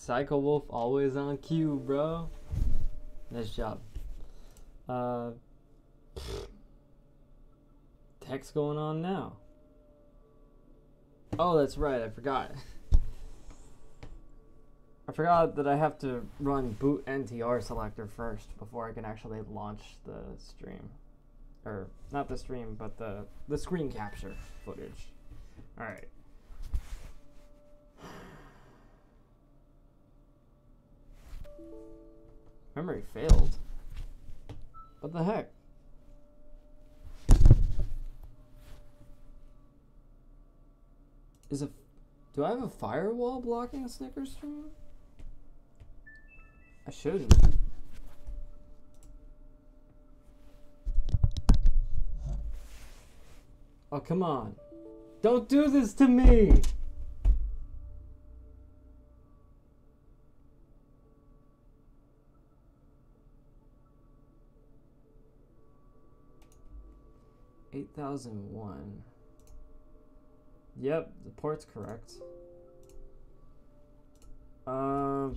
Psycho Wolf always on cue, bro. Nice job. Tech's going on now. Oh, that's right, I forgot. I forgot that I have to run boot NTR selector first before I can actually launch the stream. Or, not the stream, but the screen capture footage. Alright. Memory failed. What the heck? Do I have a firewall blocking a Snickers stream? I shouldn't. Oh, come on. Don't do this to me! $8,001. Yep, the port's correct. I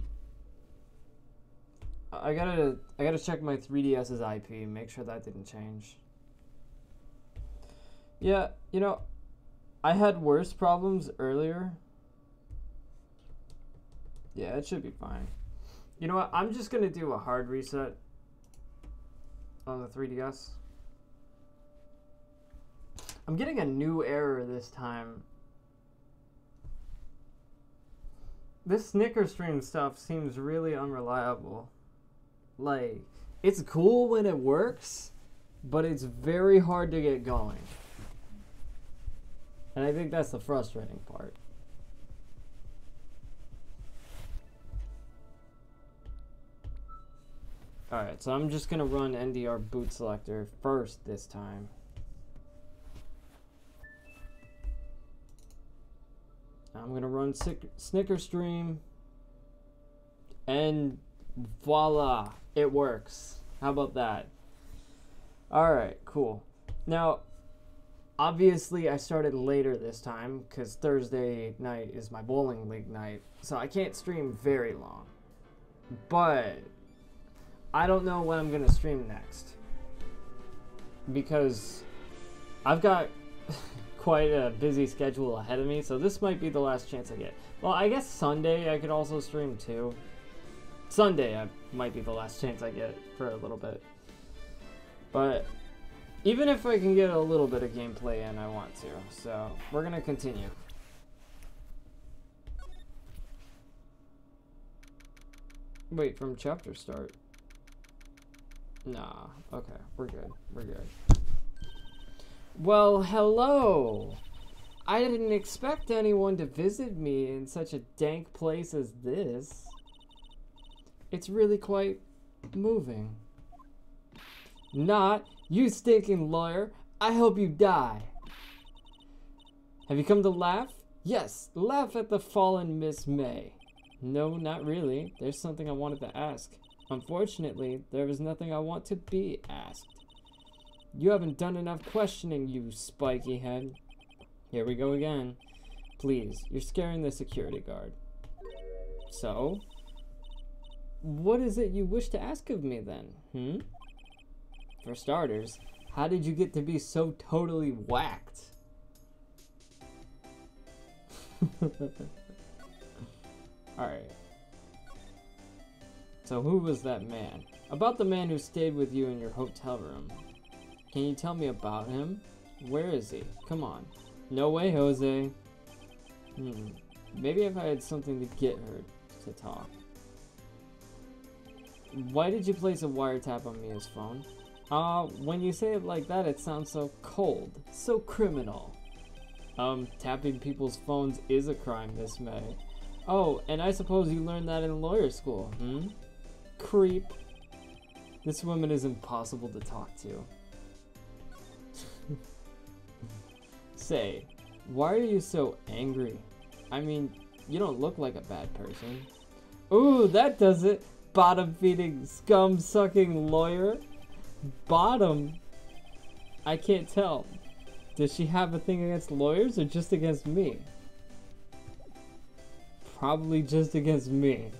gotta check my 3DS's IP, make sure that didn't change. Yeah, you know, I had worse problems earlier. Yeah, it should be fine. You know what? I'm just gonna do a hard reset on the 3DS. I'm getting a new error this time. This Snickers stream stuff seems really unreliable. Like, it's cool when it works, but it's very hard to get going. And I think that's the frustrating part. Alright, so I'm just gonna run NDR boot selector first this time. I'm gonna run Snickers stream, and voila, it works. How about that? Alright, cool. Now, obviously I started later this time because Thursday night is my bowling league night, so I can't stream very long. But I don't know when I'm gonna stream next because I've got quite a busy schedule ahead of me, so this might be the last chance I get. Well, I guess Sunday I could also stream too. Sunday might be the last chance I get for a little bit. But even if I can get a little bit of gameplay in, I want to. So we're gonna continue. Wait, from chapter start? Nah, okay, we're good, we're good. Well, hello! I didn't expect anyone to visit me in such a dank place as this. It's really quite moving. Not, you stinking lawyer! I hope you die! Have you come to laugh? Yes, laugh at the fallen Miss May. No, not really. There's something I wanted to ask. Unfortunately, there is nothing I want to be asked. You haven't done enough questioning, you spiky head. Here we go again. Please, you're scaring the security guard. So? What is it you wish to ask of me then, For starters, how did you get to be so totally whacked? Alright. So who was that man? About the man who stayed with you in your hotel room. Can you tell me about him? Where is he? Come on. No way, Jose. Maybe if I had something to get her to talk. Why did you place a wiretap on Mia's phone? When you say it like that, it sounds so cold. So criminal. Tapping people's phones is a crime, Miss May. Oh, and I suppose you learned that in lawyer school, Creep. This woman is impossible to talk to. Say, why are you so angry? I mean, you don't look like a bad person. Ooh, that does it! Bottom-feeding, scum-sucking lawyer? Bottom? I can't tell. Does she have a thing against lawyers or just against me? Probably just against me.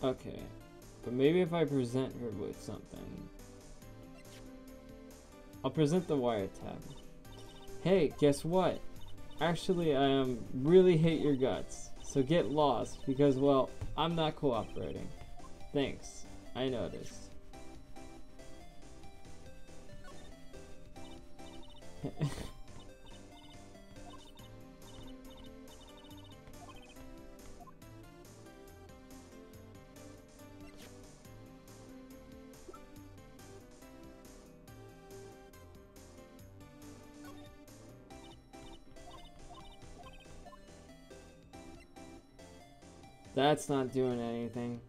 Okay, but maybe if I present her with something. I'll present the wiretap. Hey, guess what? Actually, I really hate your guts. So get lost, because, well, I'm not cooperating. Thanks. I noticed. That's not doing anything.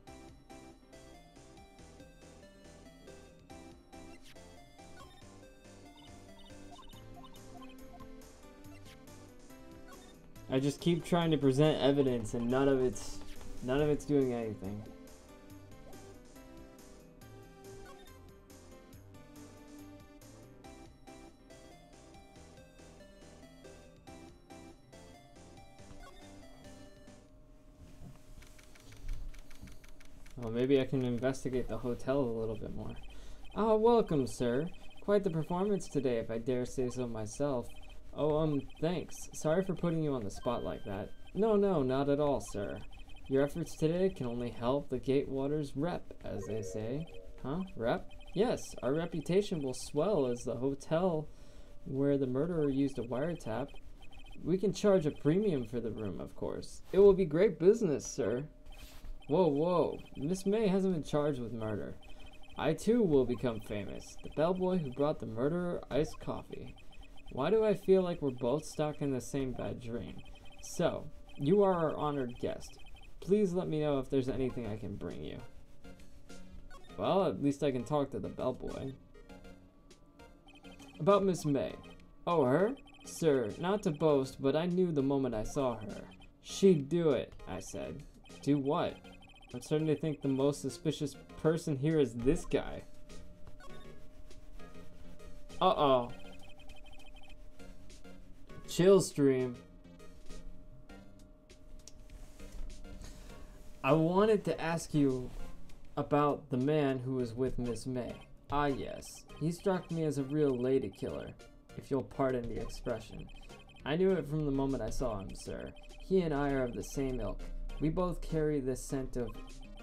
I just keep trying to present evidence and none of it's doing anything. Well, maybe I can investigate the hotel a little bit more. Ah, welcome, sir. Quite the performance today, if I dare say so myself. Oh, thanks. Sorry for putting you on the spot like that. No, not at all, sir. Your efforts today can only help the Gatewaters rep, as they say. Huh? Rep? Yes, our reputation will swell as the hotel where the murderer used a wiretap. We can charge a premium for the room, of course. It will be great business, sir. Whoa. Miss May hasn't been charged with murder. I, too, will become famous. The bellboy who brought the murderer iced coffee. Why do I feel like we're both stuck in the same bad dream? So, you are our honored guest. Please let me know if there's anything I can bring you. Well, at least I can talk to the bellboy. About Miss May. Oh, her? Sir, not to boast, but I knew the moment I saw her. She'd do it, I said. Do what? I'm starting to think the most suspicious person here is this guy. Uh-oh. Chill stream. I wanted to ask you about the man who was with Miss May. Ah, yes. He struck me as a real lady killer, if you'll pardon the expression. I knew it from the moment I saw him, sir. He and I are of the same ilk. We both carry this scent of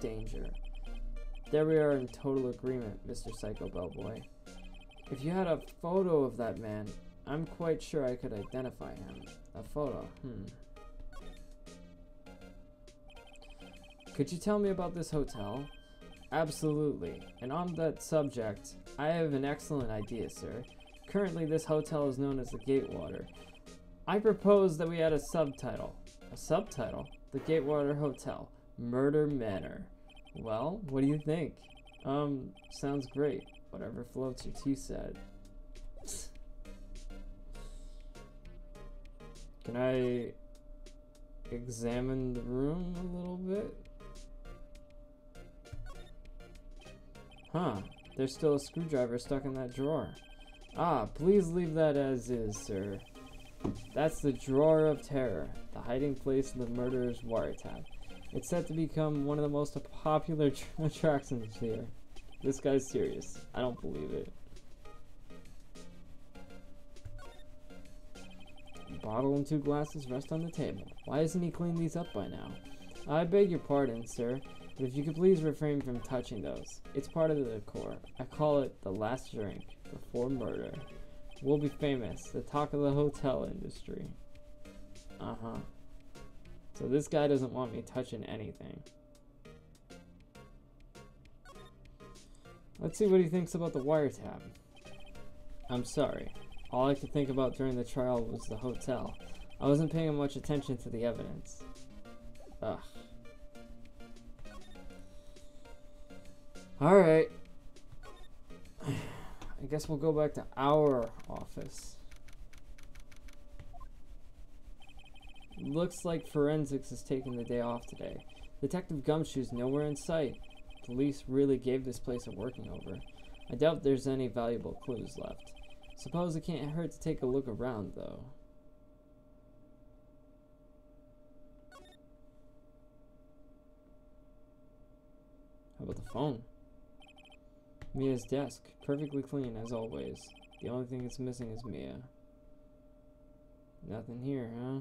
danger. There we are in total agreement, Mr. Psycho Bellboy. If you had a photo of that man, I'm quite sure I could identify him. A photo, Could you tell me about this hotel? Absolutely. And on that subject, I have an excellent idea, sir. Currently, this hotel is known as the Gatewater. I propose that we add a subtitle. A subtitle? The Gatewater Hotel. Murder Manor. Well, what do you think? Sounds great. Whatever floats your T-set. Can I examine the room a little bit? Huh. There's still a screwdriver stuck in that drawer. Ah, please leave that as is, sir. That's the Drawer of Terror, the hiding place of the murderer's wiretap. It's set to become one of the most popular attractions here. This guy's serious. I don't believe it. A bottle and 2 glasses rest on the table. Why hasn't he cleaned these up by now? I beg your pardon, sir, but if you could please refrain from touching those. It's part of the decor. I call it the last drink before murder. We'll be famous. The talk of the hotel industry. Uh-huh. So this guy doesn't want me touching anything. Let's see what he thinks about the wiretap. I'm sorry. All I could think about during the trial was the hotel. I wasn't paying much attention to the evidence. Ugh. Alright. I guess we'll go back to our office. Looks like forensics is taking the day off today. Detective Gumshoe's nowhere in sight. Police really gave this place a working over. I doubt there's any valuable clues left. Suppose it can't hurt to take a look around, though. How about the phone? Mia's desk, perfectly clean as always. The only thing it's missing is Mia. Nothing here, huh?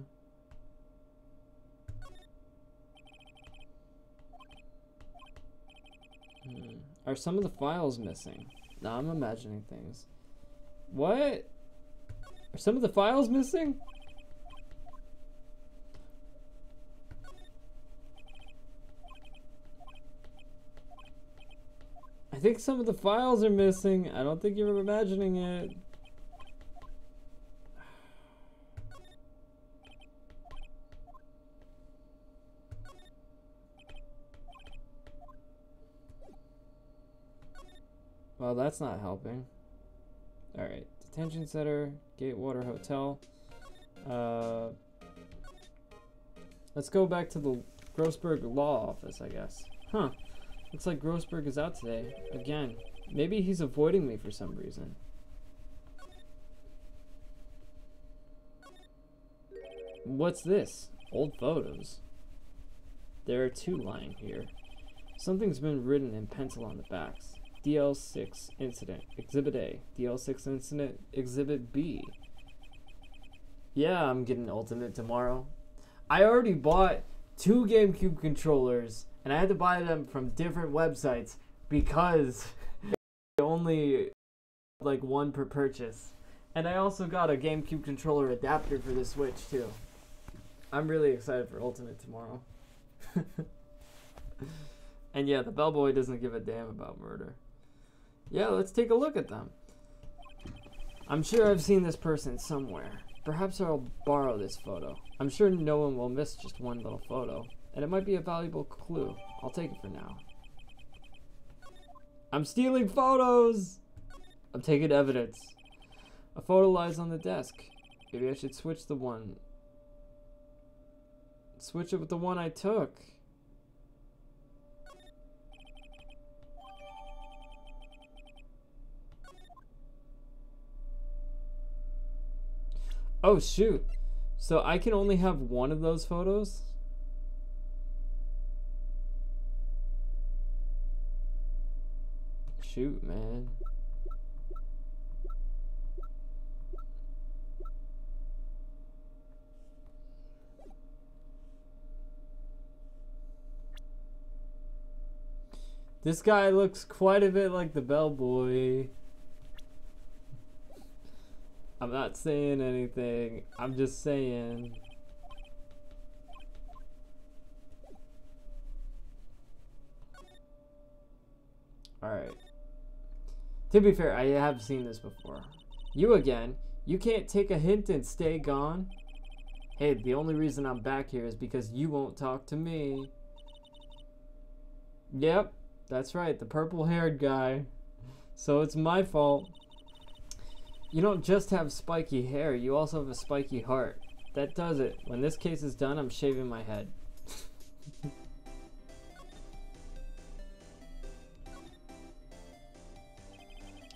Are some of the files missing? Nah, I'm imagining things. What? Are some of the files missing? I think some of the files are missing. I don't think you're imagining it. Well, that's not helping. Alright, detention center, Gatewater Hotel. Let's go back to the Grossberg Law Office, I guess. Huh. Looks like Grossberg is out today. Again. Maybe he's avoiding me for some reason. What's this? Old photos. There are two lying here. Something's been written in pencil on the backs. DL6 Incident, Exhibit A. DL6 Incident, Exhibit B. Yeah, I'm getting Ultimate tomorrow. I already bought 2 GameCube controllers, and I had to buy them from different websites because only like 1 per purchase. And I also got a GameCube controller adapter for the Switch too. I'm really excited for Ultimate tomorrow. And yeah, the bellboy doesn't give a damn about murder. Yeah, let's take a look at them. I'm sure I've seen this person somewhere. Perhaps I'll borrow this photo. I'm sure no one will miss just one little photo, and it might be a valuable clue. I'll take it for now. I'm stealing photos! I'm taking evidence. A photo lies on the desk. Maybe I should switch it with the one I took. Oh shoot, so I can only have one of those photos? Shoot, man. This guy looks quite a bit like the bellboy. I'm not saying anything. I'm just saying. Alright. To be fair, I have seen this before. You again? You can't take a hint and stay gone? Hey, the only reason I'm back here is because you won't talk to me. Yep, that's right, the purple-haired guy. So it's my fault. You don't just have spiky hair, you also have a spiky heart. That does it. When this case is done, I'm shaving my head.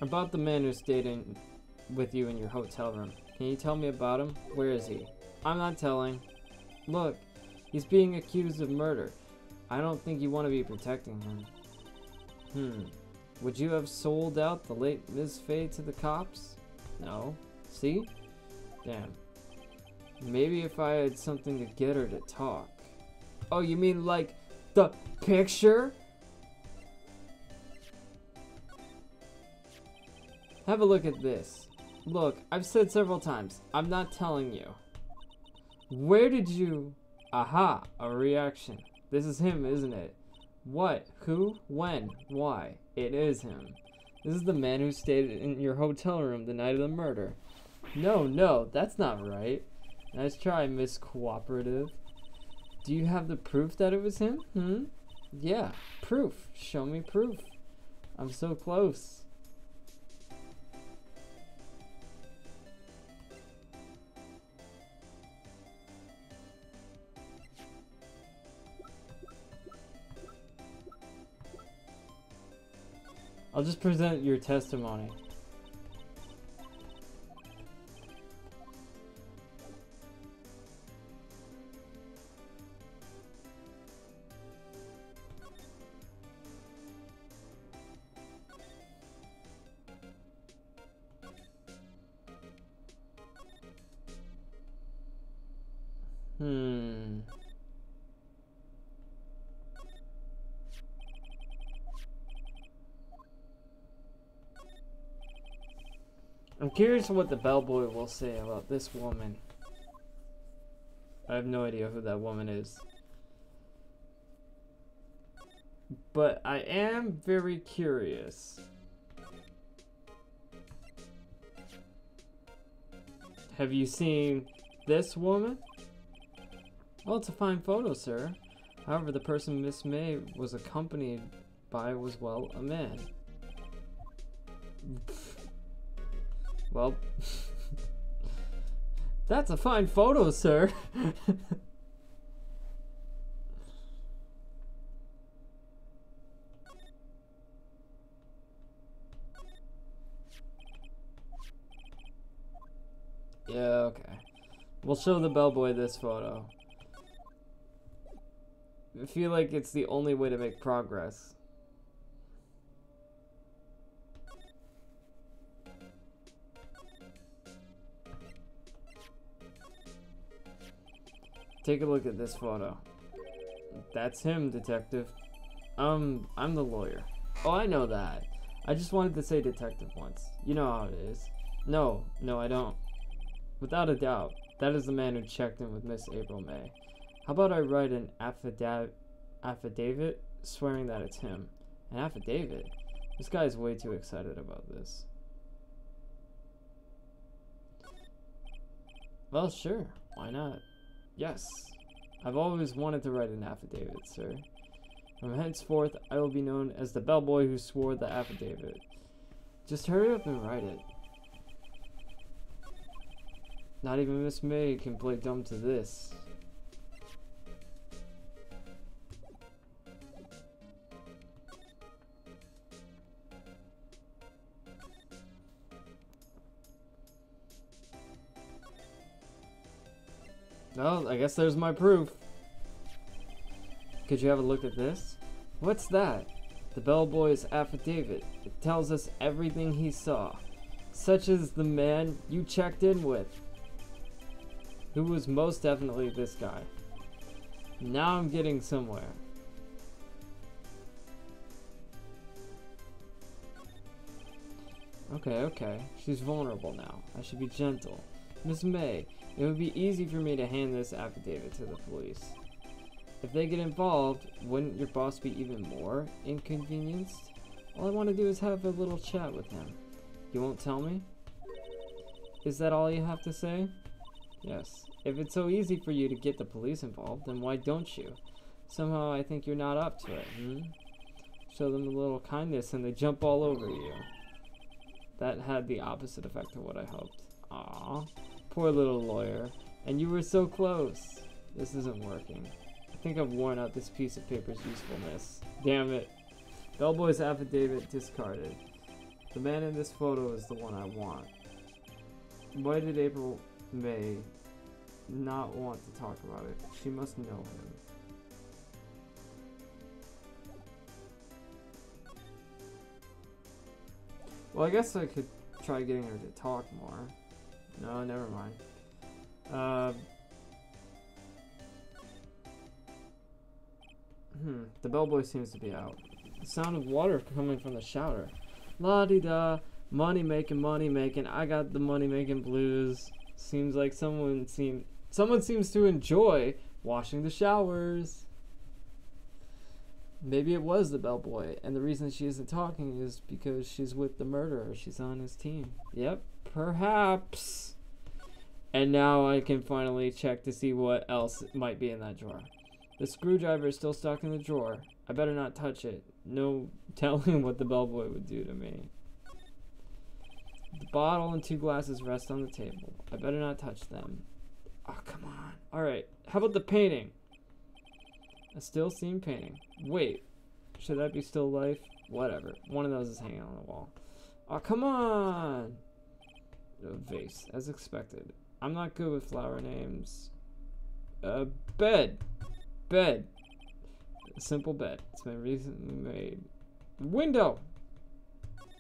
About the man who stayed with you in your hotel room. Can you tell me about him? Where is he? I'm not telling. Look, he's being accused of murder. I don't think you want to be protecting him. Would you have sold out the late Ms. Faye to the cops? No. See? Damn. Maybe if I had something to get her to talk. Oh, you mean like the picture? Have a look at this. Look, I've said several times, I'm not telling you. Where did you... Aha, a reaction. This is him, isn't it? What? Who? When? Why? It is him. This is the man who stayed in your hotel room the night of the murder. No, that's not right. Nice try, Miss Cooperative. Do you have the proof that it was him? Yeah, proof. Show me proof. I'm so close. I'll just present your testimony. I'm curious what the bellboy will say about this woman. I have no idea who that woman is. But I am very curious. Have you seen this woman? Well, it's a fine photo, sir. However, the person Miss May was accompanied by was, well, a man. Well, that's a fine photo, sir. Yeah, okay. We'll show the bellboy this photo. I feel like it's the only way to make progress. Take a look at this photo. That's him, detective. I'm the lawyer. Oh, I know that. I just wanted to say detective once. You know how it is. No, I don't. Without a doubt, that is the man who checked in with Miss April May. How about I write an affidavit swearing that it's him? An affidavit? This guy is way too excited about this. Well, sure. Why not? Yes. I've always wanted to write an affidavit, sir. From henceforth, I will be known as the bellboy who swore the affidavit. Just hurry up and write it. Not even Miss May can play dumb to this. Well, I guess there's my proof. Could you have a look at this? What's that? The bellboy's affidavit. It tells us everything he saw. Such as the man you checked in with. Who was most definitely this guy. Now I'm getting somewhere. Okay. She's vulnerable now. I should be gentle. Miss May, it would be easy for me to hand this affidavit to the police. If they get involved, wouldn't your boss be even more inconvenienced? All I want to do is have a little chat with him. You won't tell me? Is that all you have to say? Yes. If it's so easy for you to get the police involved, then why don't you? Somehow I think you're not up to it, Show them a little kindness and they jump all over you. That had the opposite effect of what I hoped. Aww. Poor little lawyer. And you were so close. This isn't working. I think I've worn out this piece of paper's usefulness. Damn it. Bellboy's affidavit discarded. The man in this photo is the one I want. Why did April May not want to talk about it? She must know him. Well, I guess I could try getting her to talk more. No, never mind. The bellboy seems to be out. The sound of water coming from the shower. La-di-da, money making. I got the money making blues. Seems like someone seems to enjoy washing the showers. Maybe it was the bellboy, and the reason she isn't talking is because she's with the murderer. She's on his team. Yep, perhaps. And now I can finally check to see what else might be in that drawer. The screwdriver is still stuck in the drawer. I better not touch it. No telling what the bellboy would do to me. The bottle and 2 glasses rest on the table. I better not touch them. Oh, come on. Alright, how about the painting? A still scene painting. Wait, should that be still life? Whatever. One of those is hanging on the wall. Oh, come on! A vase, as expected. I'm not good with flower names. Bed. Bed. A simple bed. It's been recently made. Window.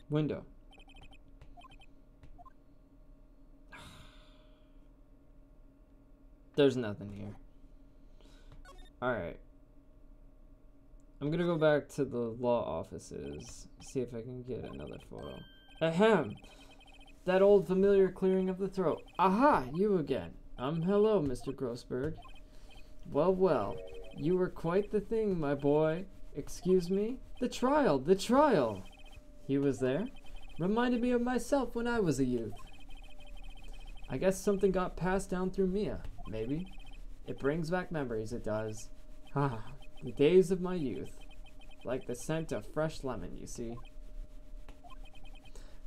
Window. There's nothing here. Alright. I'm gonna go back to the law offices. See if I can get another photo. Ahem! that old familiar clearing of the throat. Aha, you again. Hello, Mr. Grossberg. Well, well, you were quite the thing, my boy. Excuse me? The trial! He was there? Reminded me of myself when I was a youth. I guess something got passed down through Mia, maybe. It brings back memories, it does. Ah, the days of my youth. Like the scent of fresh lemon, you see.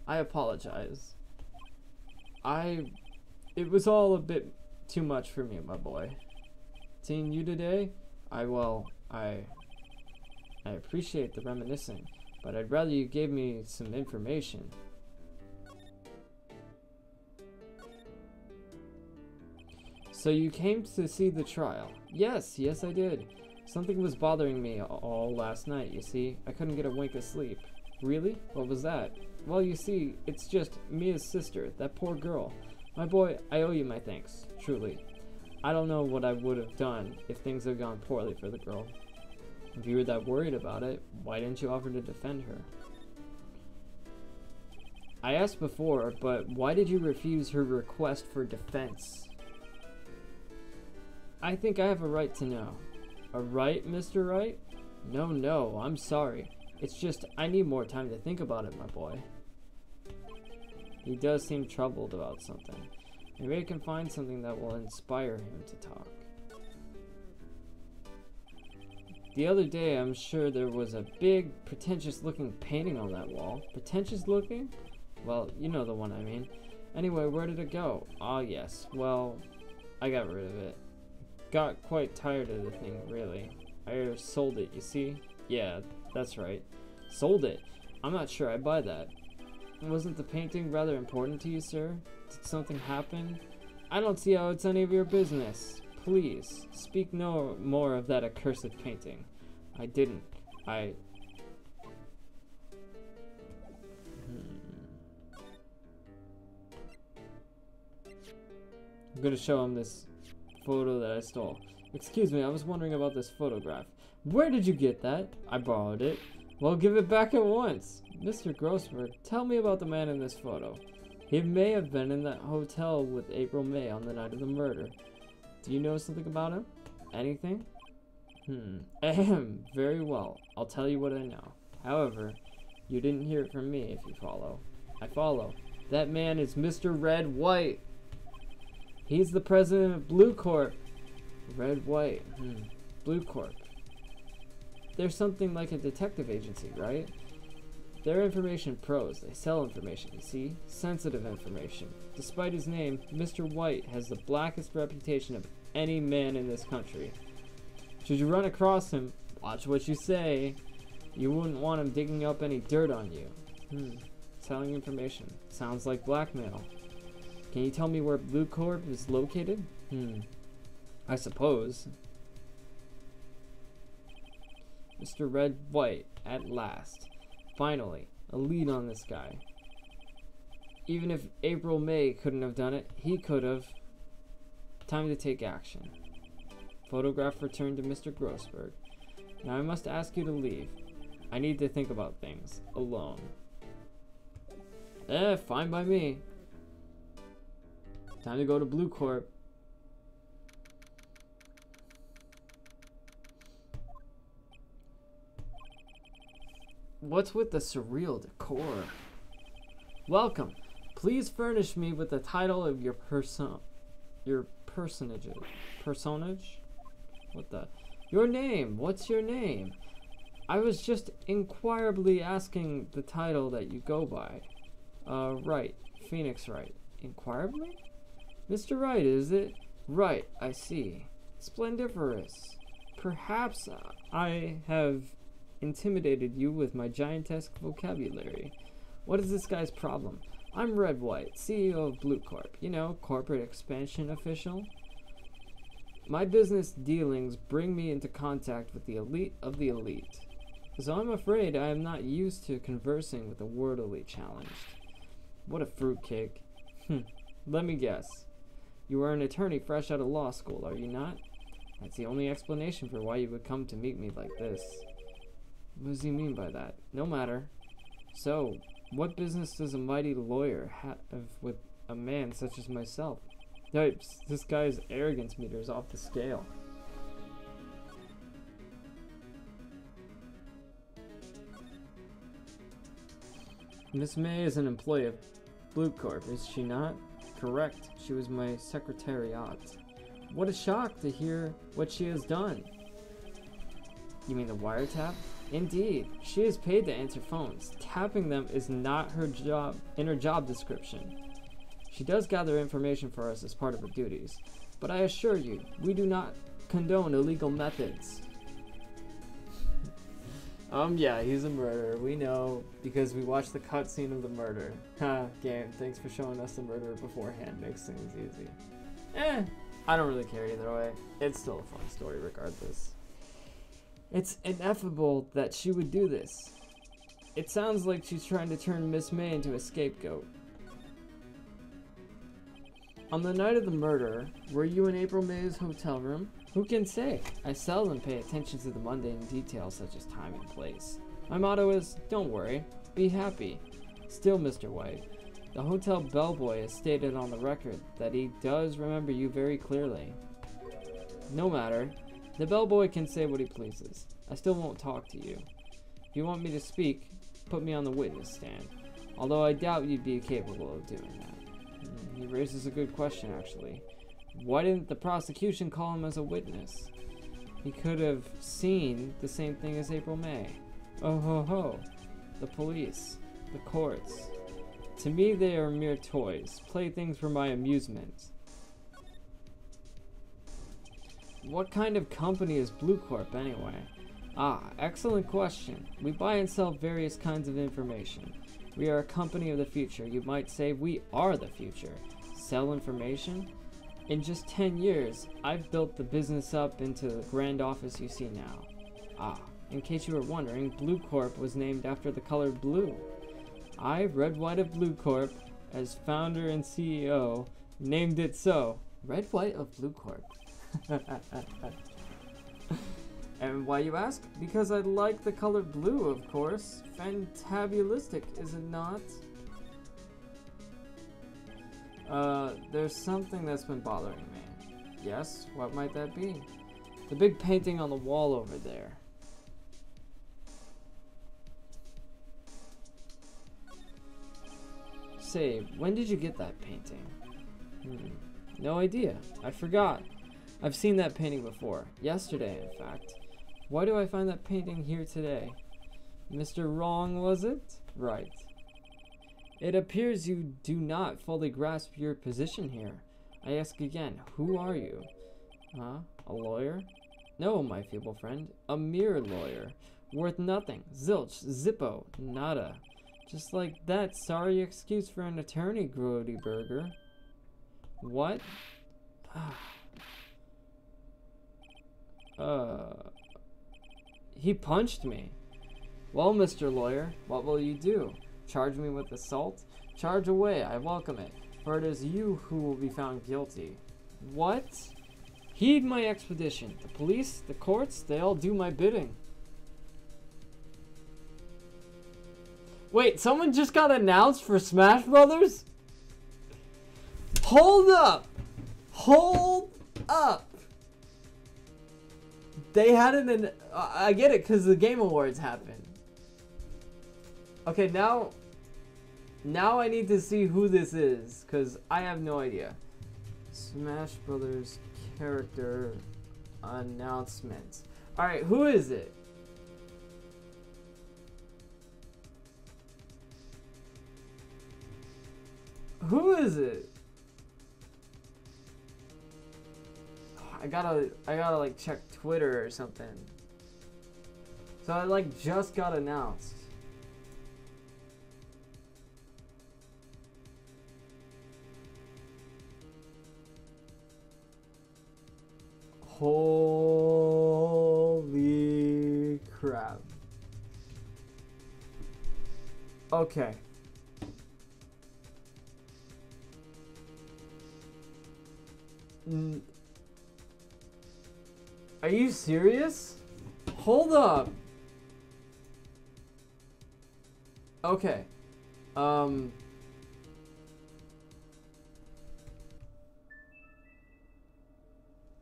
I apologize. It was all a bit too much for me, my boy. Seeing you today, I appreciate the reminiscing, but I'd rather you gave me some information. So you came to see the trial? Yes, I did. Something was bothering me all last night, you see. I couldn't get a wink of sleep. Really? What was that? Well, you see, it's just Mia's sister, that poor girl. My boy, I owe you my thanks, truly. I don't know what I would have done if things had gone poorly for the girl. If you were that worried about it, why didn't you offer to defend her? I asked before, but why did you refuse her request for defense? I think I have a right to know. A right, Mr. Wright? No, I'm sorry. It's just, I need more time to think about it, my boy. He does seem troubled about something. Maybe I can find something that will inspire him to talk. The other day, I'm sure there was a big, pretentious-looking painting on that wall. Pretentious-looking? Well, you know the one I mean. Anyway, where did it go? Ah, yes. Well, I got rid of it. Got quite tired of the thing, really. I sold it, you see? Yeah, that's right. Sold it? I'm not sure I buy that. Wasn't the painting rather important to you, sir? Did something happen? I don't see how it's any of your business. Please, speak no more of that accursed painting. I didn't. I'm gonna show him this photo that I stole. Excuse me, I was wondering about this photograph. Where did you get that? I borrowed it. Well, give it back at once. Mr. Grossberg, tell me about the man in this photo. He may have been in that hotel with April May on the night of the murder. Do you know something about him? Anything? Ahem. Very well. I'll tell you what I know. However, you didn't hear it from me, if you follow. I follow. That man is Mr. Red White. He's the president of Blue Corp. Red White. Blue Corp. They're something like a detective agency, right? They're information pros. They sell information, you see? Sensitive information. Despite his name, Mr. White has the blackest reputation of any man in this country. Should you run across him, watch what you say. You wouldn't want him digging up any dirt on you. Selling information. Sounds like blackmail. Can you tell me where Blue Corp is located? I suppose. Mr. Red White, at last. Finally, a lead on this guy. Even if April May couldn't have done it, he could have. Time to take action. Photograph returned to Mr. Grossberg. Now I must ask you to leave. I need to think about things. Alone. Fine by me. Time to go to Blue Corp. What's with the surreal decor? Welcome. Please furnish me with the title of your personage. What the? Your name. What's your name? I was just inquirably asking the title that you go by. Wright. Phoenix Wright. Inquirably? Mr. Wright, is it? Right, I see. Splendiferous. Perhaps I have intimidated you with my giantesque vocabulary. What is this guy's problem? I'm Red White, CEO of Blue Corp. You know, corporate expansion official. My business dealings bring me into contact with the elite of the elite. So I'm afraid I am not used to conversing with the worldly challenged. What a fruitcake. Let me guess. You are an attorney fresh out of law school, are you not? That's the only explanation for why you would come to meet me like this. What does he mean by that? No matter. So, What business does a mighty lawyer have with a man such as myself? Yipes, this guy's arrogance meter is off the scale. Miss May is an employee of Blue Corp, is she not? Correct. She was my secretariat. What a shock to hear what she has done. You mean the wiretap? Indeed. She is paid to answer phones. Tapping them is not her job in her job description. She does gather information for us as part of her duties, but I assure you, we do not condone illegal methods. Yeah, he's a murderer. We know because we watched the cutscene of the murder. Ha, game. Thanks for showing us the murderer beforehand. Makes things easy. I don't really care either way. It's still a fun story regardless. It's ineffable that she would do this. It sounds like she's trying to turn Miss May into a scapegoat. On the night of the murder, were you in April May's hotel room? Who can say? I seldom pay attention to the mundane details such as time and place. My motto is, don't worry, be happy. Still, Mr. White, the hotel bellboy has stated on the record that he does remember you very clearly. No matter. The bellboy can say what he pleases. I still won't talk to you. If you want me to speak, put me on the witness stand. Although I doubt you'd be capable of doing that. He raises a good question, actually. Why didn't the prosecution call him as a witness? He could have seen the same thing as April May. Oh ho ho. The police. The courts. To me, they are mere toys. Playthings for my amusement. What kind of company is Blue Corp anyway? Ah, excellent question. We buy and sell various kinds of information. We are a company of the future. You might say we are the future. Sell information? In just 10 years, I've built the business up into the grand office you see now. Ah, in case you were wondering, Blue Corp was named after the color blue. I, Red White of Blue Corp, as founder and CEO, named it so. Red White of Blue Corp. And why, you ask? Because I like the color blue, of course. Fantabulistic, is it not? There's something that's been bothering me. Yes, what might that be? The big painting on the wall over there. Say, when did you get that painting? No idea. I forgot. I've seen that painting before. Yesterday, in fact. Why do I find that painting here today? Mr. Wrong, was it? Right. It appears you do not fully grasp your position here. I ask again, who are you? Huh? A lawyer? No, my feeble friend. A mere lawyer. Worth nothing. Zilch. Zippo. Nada. Just like that sorry excuse for an attorney, Grody Burger. What? He punched me. Well, Mr. Lawyer, what will you do? Charge me with assault? Charge away, I welcome it, for it is you who will be found guilty. What? Heed my expedition. The police, the courts, they all do my bidding. Wait, someone just got announced for Smash Brothers? Hold up! Hold up! They had it in... I get it, because the Game Awards happened. Okay, now I need to see who this is, because I have no idea. Smash Brothers character announcement. Alright, who is it? Who is it? I gotta like check Twitter or something. So I like just got announced. Holy crap. Okay. Are you serious? Hold up. Okay.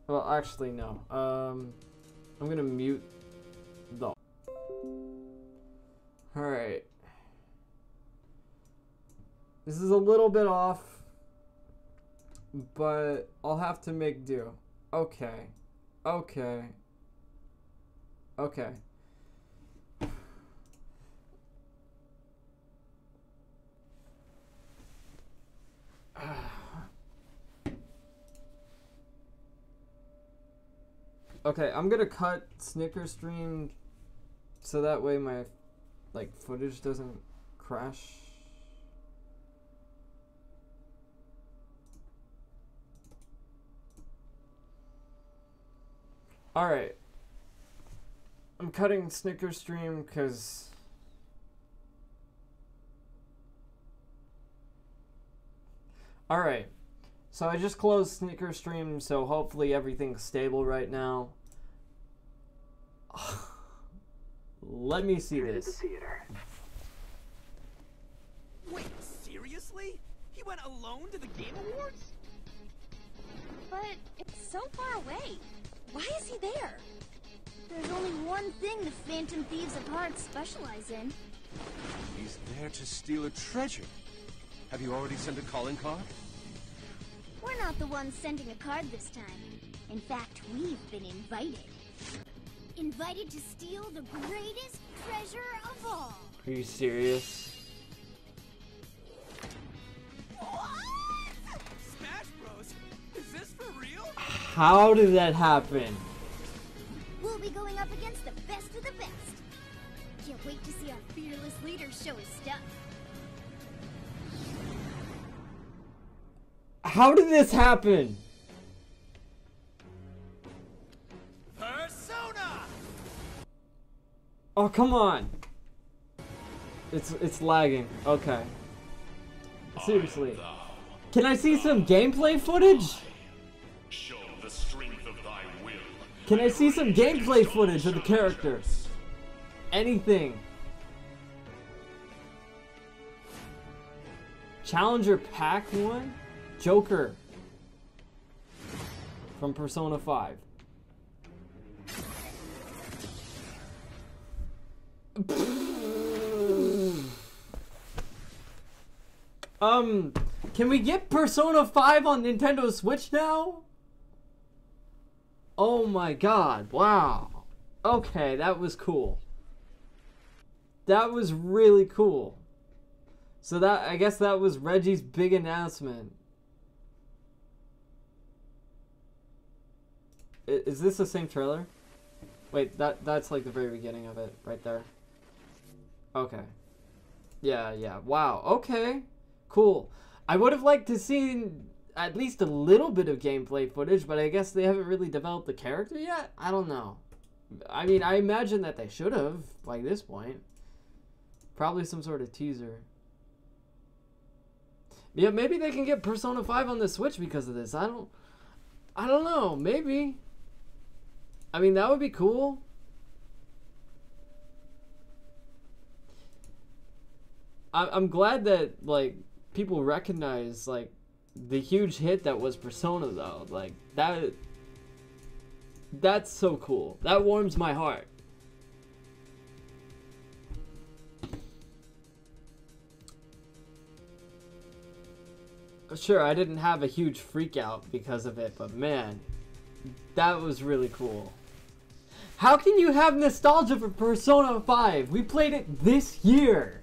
Well, actually, no. I'm gonna mute the... Alright. This is a little bit off, but I'll have to make do. Okay. Okay. Okay. Okay, I'm gonna cut Snicker stream so that way my footage doesn't crash. Alright. I'm cutting Snicker stream because alright. So I just closed Snicker stream, so hopefully everything's stable right now. Let me see this. Wait, seriously? He went alone to the Game Awards? But it's so far away. Why is he there? There's only one thing the Phantom Thieves of Hearts specialize in. He's there to steal a treasure. Have you already sent a calling card? We're not the ones sending a card this time. In fact, we've been invited. Invited to steal the greatest treasure of all. Are you serious? What? Smash Bros? Is this for real? How did that happen? We'll be going up against the best of the best. Can't wait to see our fearless leader show his stuff. How did this happen? Persona! Oh, come on. It's lagging. Okay. Seriously. Can I see some gameplay footage? Show the strength of thy will. Can I see some gameplay footage of the character? Anything. Challenger Pack 1? Joker. From Persona 5. Can we get Persona 5 on Nintendo Switch now? Oh my god, wow. Okay, that was cool. That was really cool. So that, I guess that was Reggie's big announcement. Is this the same trailer? Wait, that's like the very beginning of it, right there. Okay. Yeah, wow, okay. Cool. I would have liked to see at least a little bit of gameplay footage, but I guess they haven't really developed the character yet? I don't know. I mean, I imagine that they should have, by this point. Probably some sort of teaser. Yeah, maybe they can get Persona 5 on the Switch because of this. I don't know, maybe. I mean, that would be cool. I'm glad that, like, people recognize, like, the huge hit that was Persona, though. Like, that's so cool. That warms my heart. Sure, I didn't have a huge freak out because of it, but man, that was really cool. How can you have nostalgia for Persona 5? We played it this year.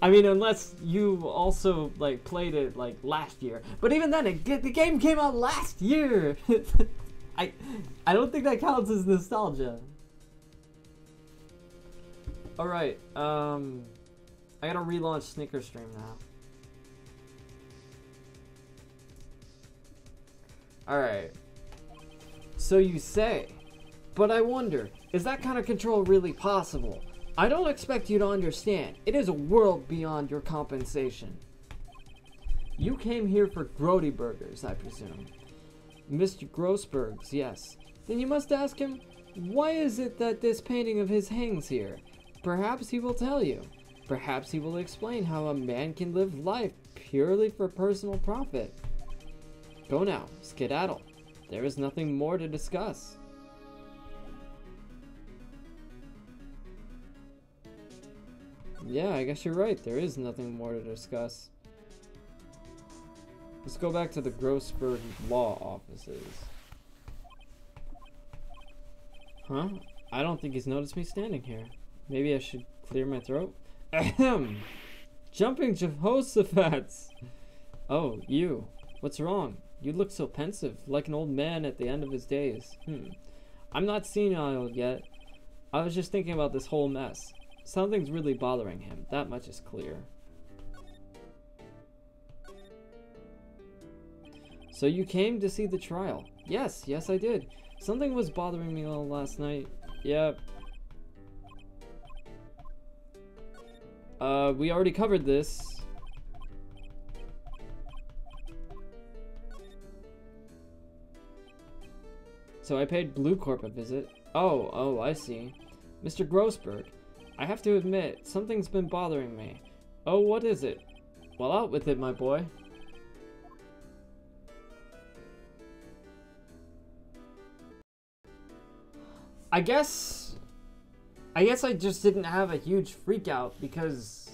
I mean, unless you also, like, played it, like, last year. But even then, the game came out last year. I don't think that counts as nostalgia. Alright, I gotta relaunch Snicker Stream now. Alright. So you say, but I wonder, is that kind of control really possible? I don't expect you to understand. It is a world beyond your compensation. You came here for Grody Burgers, I presume. Mr. Grossberg's, yes. Then you must ask him, why is it that this painting of his hangs here? Perhaps he will tell you. Perhaps he will explain how a man can live life purely for personal profit. Go now, skedaddle. There is nothing more to discuss. Yeah, I guess you're right. There is nothing more to discuss. Let's go back to the Grossberg law offices. Huh? I don't think he's noticed me standing here. Maybe I should clear my throat? Ahem! Jumping Jehoshaphat's! Oh, you. What's wrong? You look so pensive, like an old man at the end of his days. I'm not senile yet. I was just thinking about this whole mess. Something's really bothering him. That much is clear. So you came to see the trial? Yes, I did. Something was bothering me all last night. Yep. We already covered this. So I paid Blue Corp a visit. Oh, I see. Mr. Grossberg, I have to admit, something's been bothering me. Oh, what is it? Well, out with it, my boy. I guess I just didn't have a huge freak out because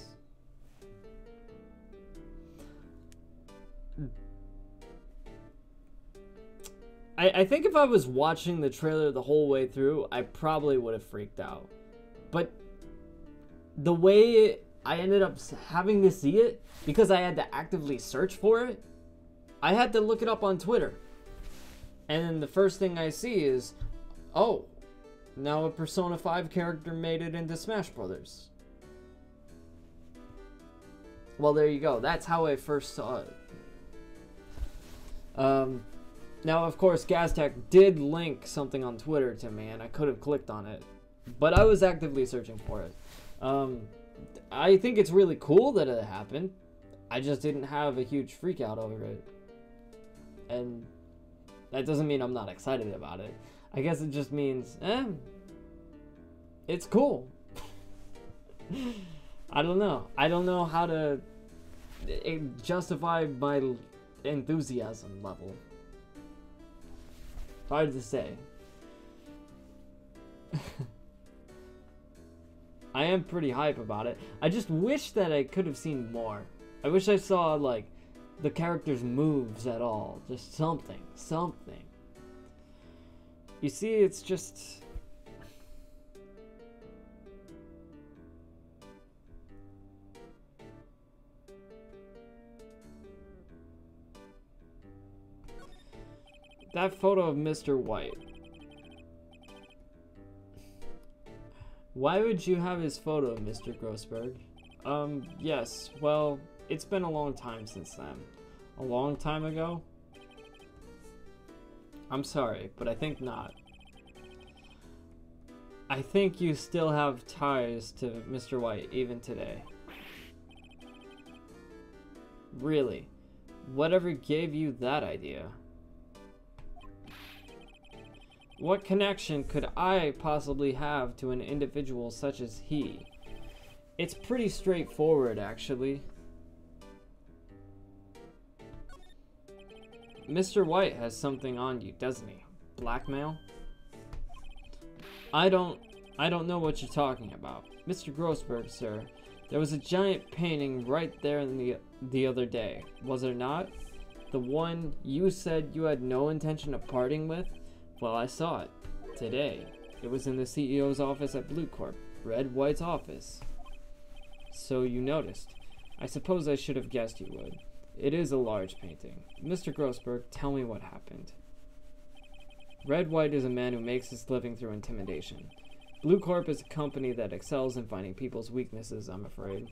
I think if I was watching the trailer the whole way through, I probably would have freaked out. But the way I ended up having to see it, because I had to actively search for it, I had to look it up on Twitter. And then the first thing I see is, oh, now a Persona 5 character made it into Smash Brothers. Well, there you go. That's how I first saw it. Now, of course, Gaztech did link something on Twitter to me, and I could have clicked on it. But I was actively searching for it. I think it's really cool that it happened. I just didn't have a huge freak out over it. And that doesn't mean I'm not excited about it. I guess it just means, it's cool. I don't know. I don't know how to justify my enthusiasm level. Hard to say. I am pretty hype about it. I just wish that I could have seen more. I wish I saw, like, the character's moves at all. Just something. You see, it's just... that photo of Mr. White. Why would you have his photo, Mr. Grossberg? Yes, well, it's been a long time since then. A long time ago? I'm sorry, but I think not. I think you still have ties to Mr. White even today. Really? Whatever gave you that idea? What connection could I possibly have to an individual such as he? It's pretty straightforward, actually. Mr. White has something on you, doesn't he? Blackmail? I don't know what you're talking about. Mr. Grossberg, sir, there was a giant painting right there in the other day, was there not? The one you said you had no intention of parting with? Well, I saw it. Today. It was in the CEO's office at Blue Corp. Red White's office. So you noticed. I suppose I should have guessed you would. It is a large painting. Mr. Grossberg, tell me what happened. Red White is a man who makes his living through intimidation. Blue Corp is a company that excels in finding people's weaknesses, I'm afraid.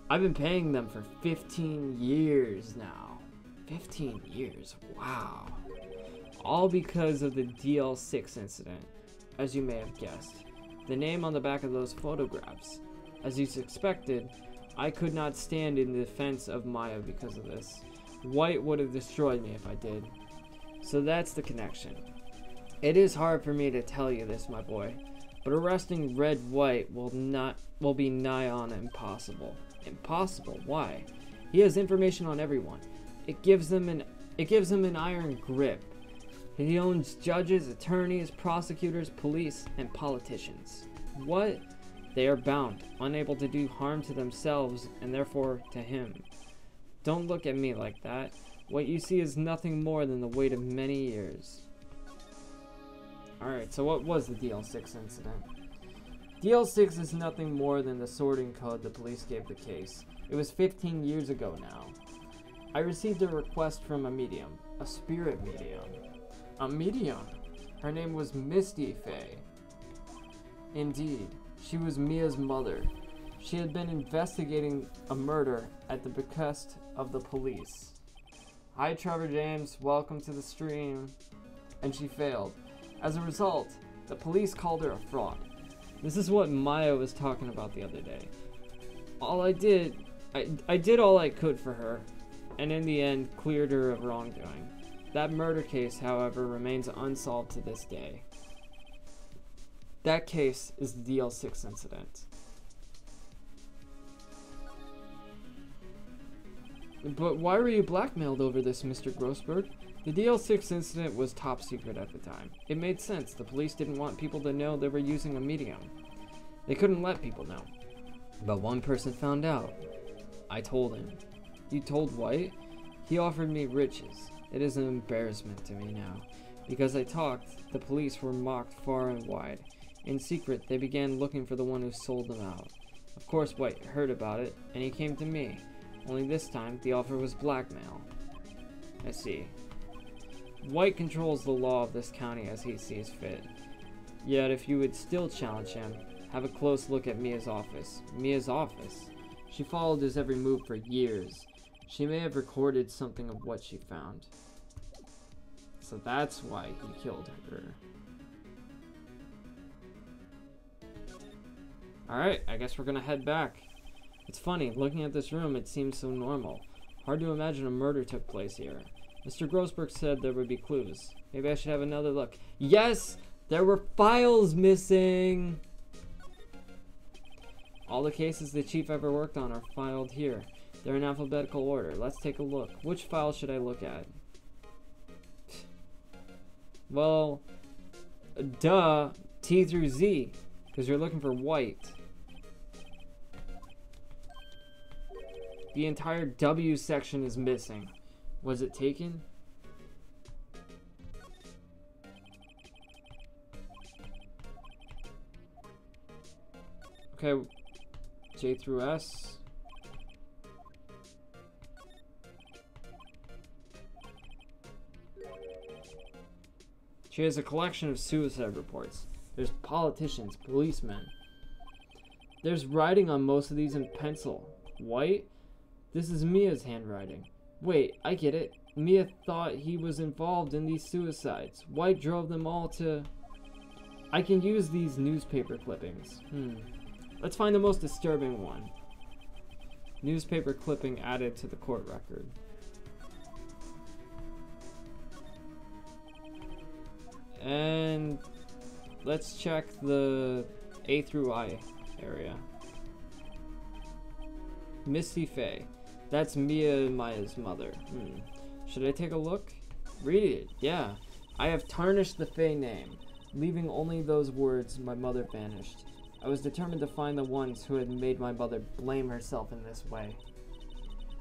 I've been paying them for 15 years now. 15 years, wow. All because of the DL6 incident, as you may have guessed. The name on the back of those photographs. As you suspected, I could not stand in defense of Maya because of this. White would have destroyed me if I did. So that's the connection. It is hard for me to tell you this, my boy, but arresting Red White will be nigh on impossible. Impossible? Why? He has information on everyone. It gives him an iron grip. He owns judges, attorneys, prosecutors, police, and politicians. What? They are bound, unable to do harm to themselves and therefore to him. Don't look at me like that. What you see is nothing more than the weight of many years. Alright, so what was the DL6 incident? DL6 is nothing more than the sorting code the police gave the case. It was 15 years ago now. I received a request from a medium, a spirit medium. A medium? Her name was Misty Faye. Indeed, she was Mia's mother. She had been investigating a murder at the behest of the police. Hi Trevor James, welcome to the stream. And she failed. As a result, the police called her a fraud. This is what Maya was talking about the other day. I did all I could for her, and in the end cleared her of wrongdoing. That murder case, however, remains unsolved to this day. That case is the DL6 incident. But why were you blackmailed over this, Mr. Grossberg? The DL6 incident was top secret at the time. It made sense. The police didn't want people to know they were using a medium. They couldn't let people know. But one person found out. I told him. You told White? He offered me riches. It is an embarrassment to me now. Because I talked, the police were mocked far and wide. In secret, they began looking for the one who sold them out. Of course, White heard about it, and he came to me. Only this time, the offer was blackmail. I see. White controls the law of this county as he sees fit. Yet, if you would still challenge him, have a close look at Mia's office. Mia's office? She followed his every move for years. She may have recorded something of what she found. So that's why he killed her. Alright, I guess we're gonna head back. It's funny, looking at this room, it seems so normal. Hard to imagine a murder took place here. Mr. Grossberg said there would be clues. Maybe I should have another look. Yes! There were files missing! All the cases the chief ever worked on are filed here. They're in alphabetical order. Let's take a look. Which file should I look at? Well, duh, T through Z, because you're looking for White. The entire W section is missing. Was it taken? Okay, J through S. She has a collection of suicide reports. There's politicians, policemen. There's writing on most of these in pencil. White? This is Mia's handwriting. Wait, I get it. Mia thought he was involved in these suicides. White drove them all to... I can use these newspaper clippings. Let's find the most disturbing one. Newspaper clipping added to the court record. And let's check the A through I area. Misty Faye. That's Mia and Maya's mother. Should I take a look? Read it. Yeah. I have tarnished the Faye name, leaving only those words my mother vanished. I was determined to find the ones who had made my mother blame herself in this way.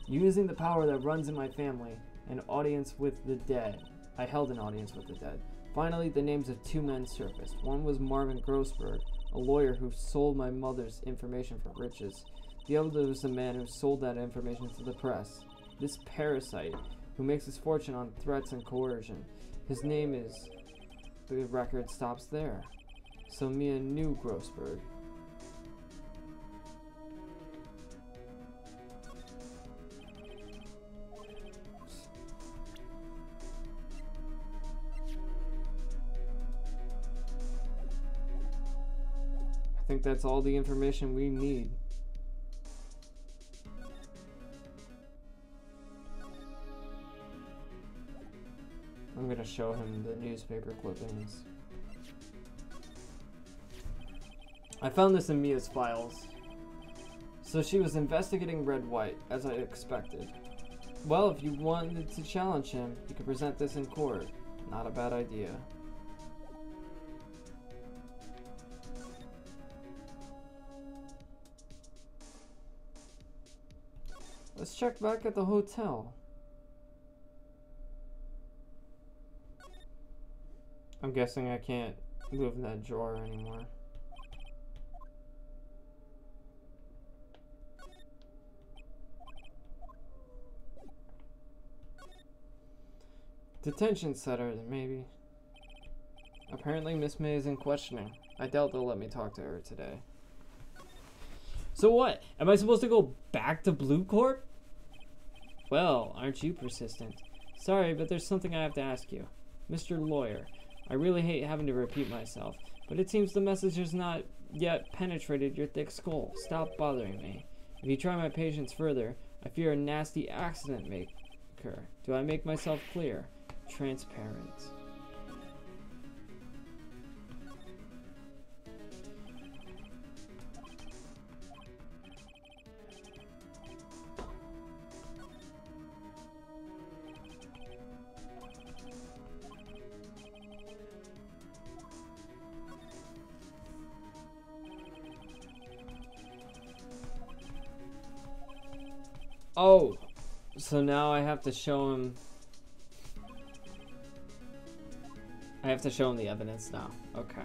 Using the power that runs in my family, an audience with the dead. I held an audience with the dead. Finally, the names of two men surfaced. One was Marvin Grossberg, a lawyer who sold my mother's information for riches. The other was the man who sold that information to the press. This parasite, who makes his fortune on threats and coercion. His name is... The record stops there. So Mia knew Grossberg. I think that's all the information we need. I'm gonna show him the newspaper clippings. I found this in Mia's files. So she was investigating Wright, as I expected. Well, if you wanted to challenge him, you could present this in court. Not a bad idea. Let's check back at the hotel. I'm guessing I can't move that drawer anymore. Detention center, maybe. Apparently Miss May is in questioning. I doubt they'll let me talk to her today. So what? Am I supposed to go back to Blue Corp? Well, aren't you persistent? Sorry, but there's something I have to ask you. Mr. Lawyer, I really hate having to repeat myself, but it seems the message has not yet penetrated your thick skull. Stop bothering me. If you try my patience further, I fear a nasty accident may occur. Do I make myself clear? Transparent. Oh, so now I have to show him. I have to show him the evidence now. Okay.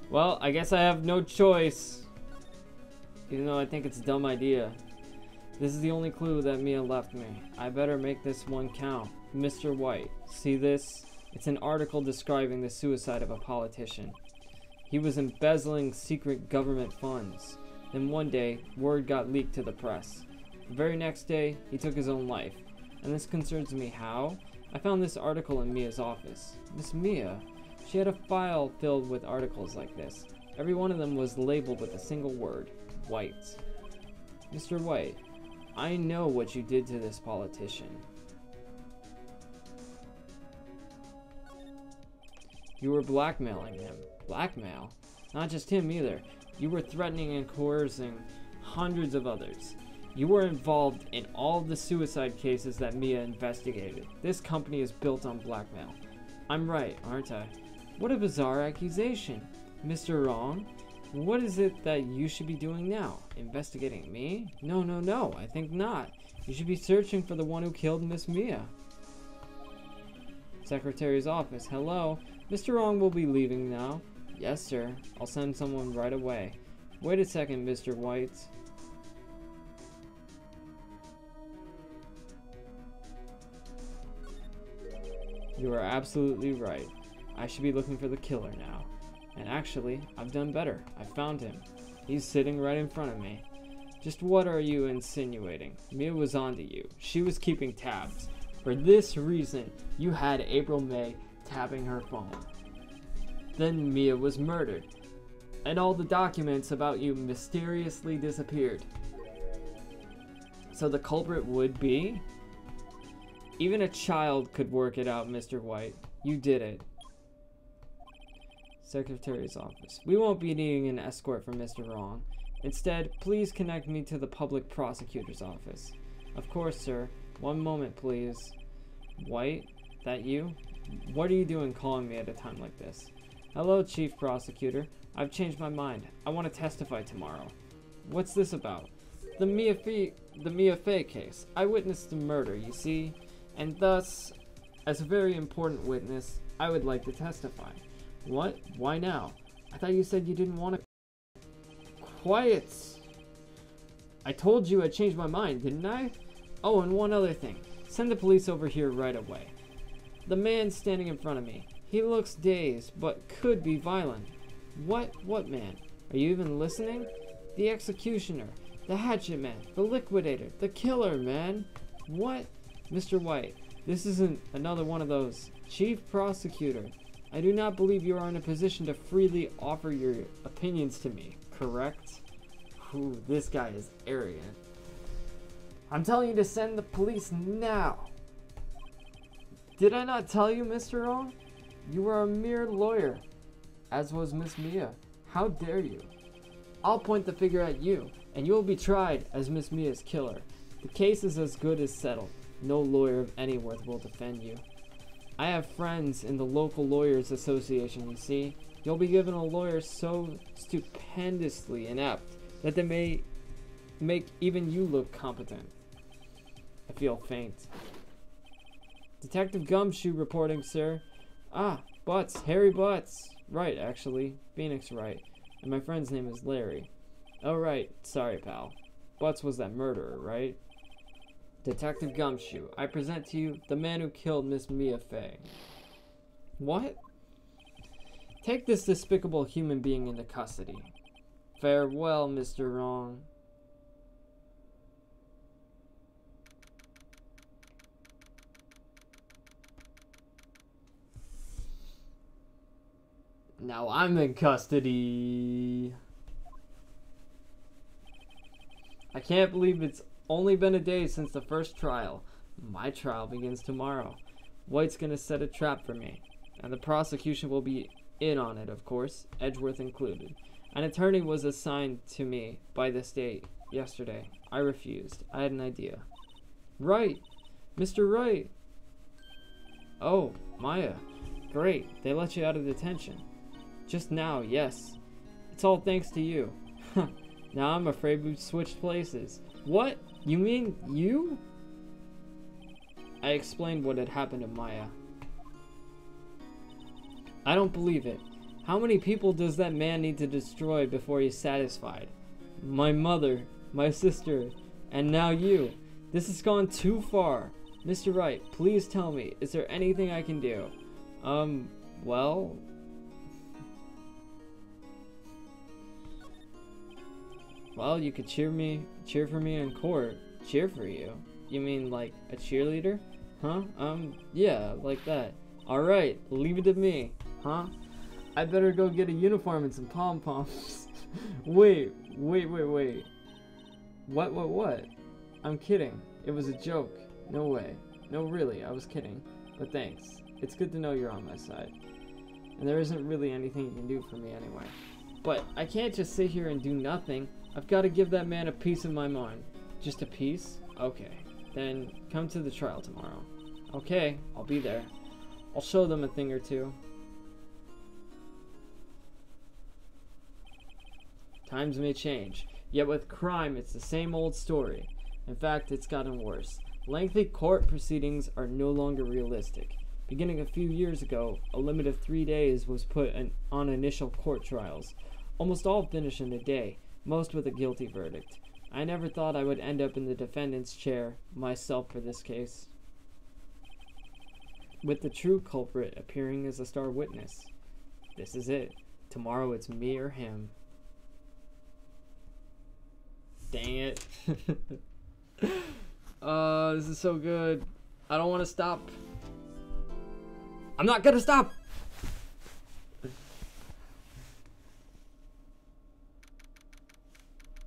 Well, I guess I have no choice. Even though I think it's a dumb idea. This is the only clue that Mia left me. I better make this one count. Mr. White, see this? It's an article describing the suicide of a politician. He was embezzling secret government funds. Then one day, word got leaked to the press. The very next day, he took his own life. And this concerns me how? I found this article in Mia's office. Miss Mia, she had a file filled with articles like this. Every one of them was labeled with a single word, White. Mr. White, I know what you did to this politician. You were blackmailing him. Blackmail? Not just him either. You were threatening and coercing hundreds of others. You were involved in all the suicide cases that Mia investigated. This company is built on blackmail. I'm right, aren't I? What a bizarre accusation. Mr. Wrong, what is it that you should be doing now? Investigating me? No, I think not. You should be searching for the one who killed Miss Mia. Secretary's office, hello. Mr. Wrong will be leaving now. Yes, sir. I'll send someone right away. Wait a second, Mr. White. You are absolutely right. I should be looking for the killer now. And actually, I've done better. I found him. He's sitting right in front of me. Just what are you insinuating? Mia was onto you. She was keeping tabs. For this reason, you had April May tapping her phone. Then Mia was murdered. And all the documents about you mysteriously disappeared. So the culprit would be? Even a child could work it out, Mr. White. You did it. Secretary's office. We won't be needing an escort from Mr. Wrong. Instead, please connect me to the public prosecutor's office. Of course, sir. One moment, please. White? That you? What are you doing calling me at a time like this? Hello, Chief Prosecutor. I've changed my mind. I want to testify tomorrow. What's this about? The Mia Fey case. I witnessed the murder, you see? And thus, as a very important witness, I would like to testify. What? Why now? I thought you said you didn't want to... Quiet! I told you I changed my mind, didn't I? Oh, and one other thing. Send the police over here right away. The man standing in front of me. He looks dazed, but could be violent. What? What man? Are you even listening? The executioner. The hatchet man. The liquidator. The killer, man. What? Mr. White, this isn't another one of those. Chief Prosecutor, I do not believe you are in a position to freely offer your opinions to me, correct? Ooh, this guy is arrogant. I'm telling you to send the police now. Did I not tell you, Mr. Wrong? You were a mere lawyer, as was Miss Mia. How dare you? I'll point the finger at you, and you will be tried as Miss Mia's killer. The case is as good as settled. No lawyer of any worth will defend you. I have friends in the local lawyers association, you see. You'll be given a lawyer so stupendously inept that they may make even you look competent. I feel faint. Detective Gumshoe reporting, sir. Ah, Butts, Harry Butts. Right, actually. Phoenix Wright. And my friend's name is Larry. Oh, right. Sorry, pal. Butts was that murderer, right? Detective Gumshoe, I present to you the man who killed Miss Mia Fey. What? Take this despicable human being into custody. Farewell, Mr. Wrong. Now I'm in custody. I can't believe it's only been a day since the first trial. My trial begins tomorrow. White's gonna set a trap for me, and the prosecution will be in on it, of course, Edgeworth included. An attorney was assigned to me by the state yesterday. I refused. I had an idea. Wright! Mr. Wright! Oh, Maya. Great, they let you out of detention. Just now, yes. It's all thanks to you. Now I'm afraid we've switched places. What? You mean you? I explained what had happened to Maya. I don't believe it. How many people does that man need to destroy before he's satisfied? My mother, my sister, and now you. This has gone too far. Mr. Wright, please tell me, is there anything I can do? Well... Well, you could cheer for me in court. Cheer for you? You mean like a cheerleader? Huh? Yeah, like that. Alright, leave it to me. Huh? I better go get a uniform and some pom-poms. Wait. What? I'm kidding. It was a joke. No way. No, really, I was kidding. But thanks. It's good to know you're on my side. And there isn't really anything you can do for me anyway. But I can't just sit here and do nothing. I've got to give that man a piece of my mind. Just a piece? Okay. Then come to the trial tomorrow. Okay, I'll be there. I'll show them a thing or two. Times may change, yet with crime it's the same old story. In fact, it's gotten worse. Lengthy court proceedings are no longer realistic. Beginning a few years ago, a limit of 3 days was put on initial court trials. Almost all finish in a day, most with a guilty verdict. I never thought I would end up in the defendant's chair myself for this case, with the true culprit appearing as a star witness. This is it. Tomorrow it's me or him. Dang it. This is so good. I don't want to stop. I'm not gonna stop!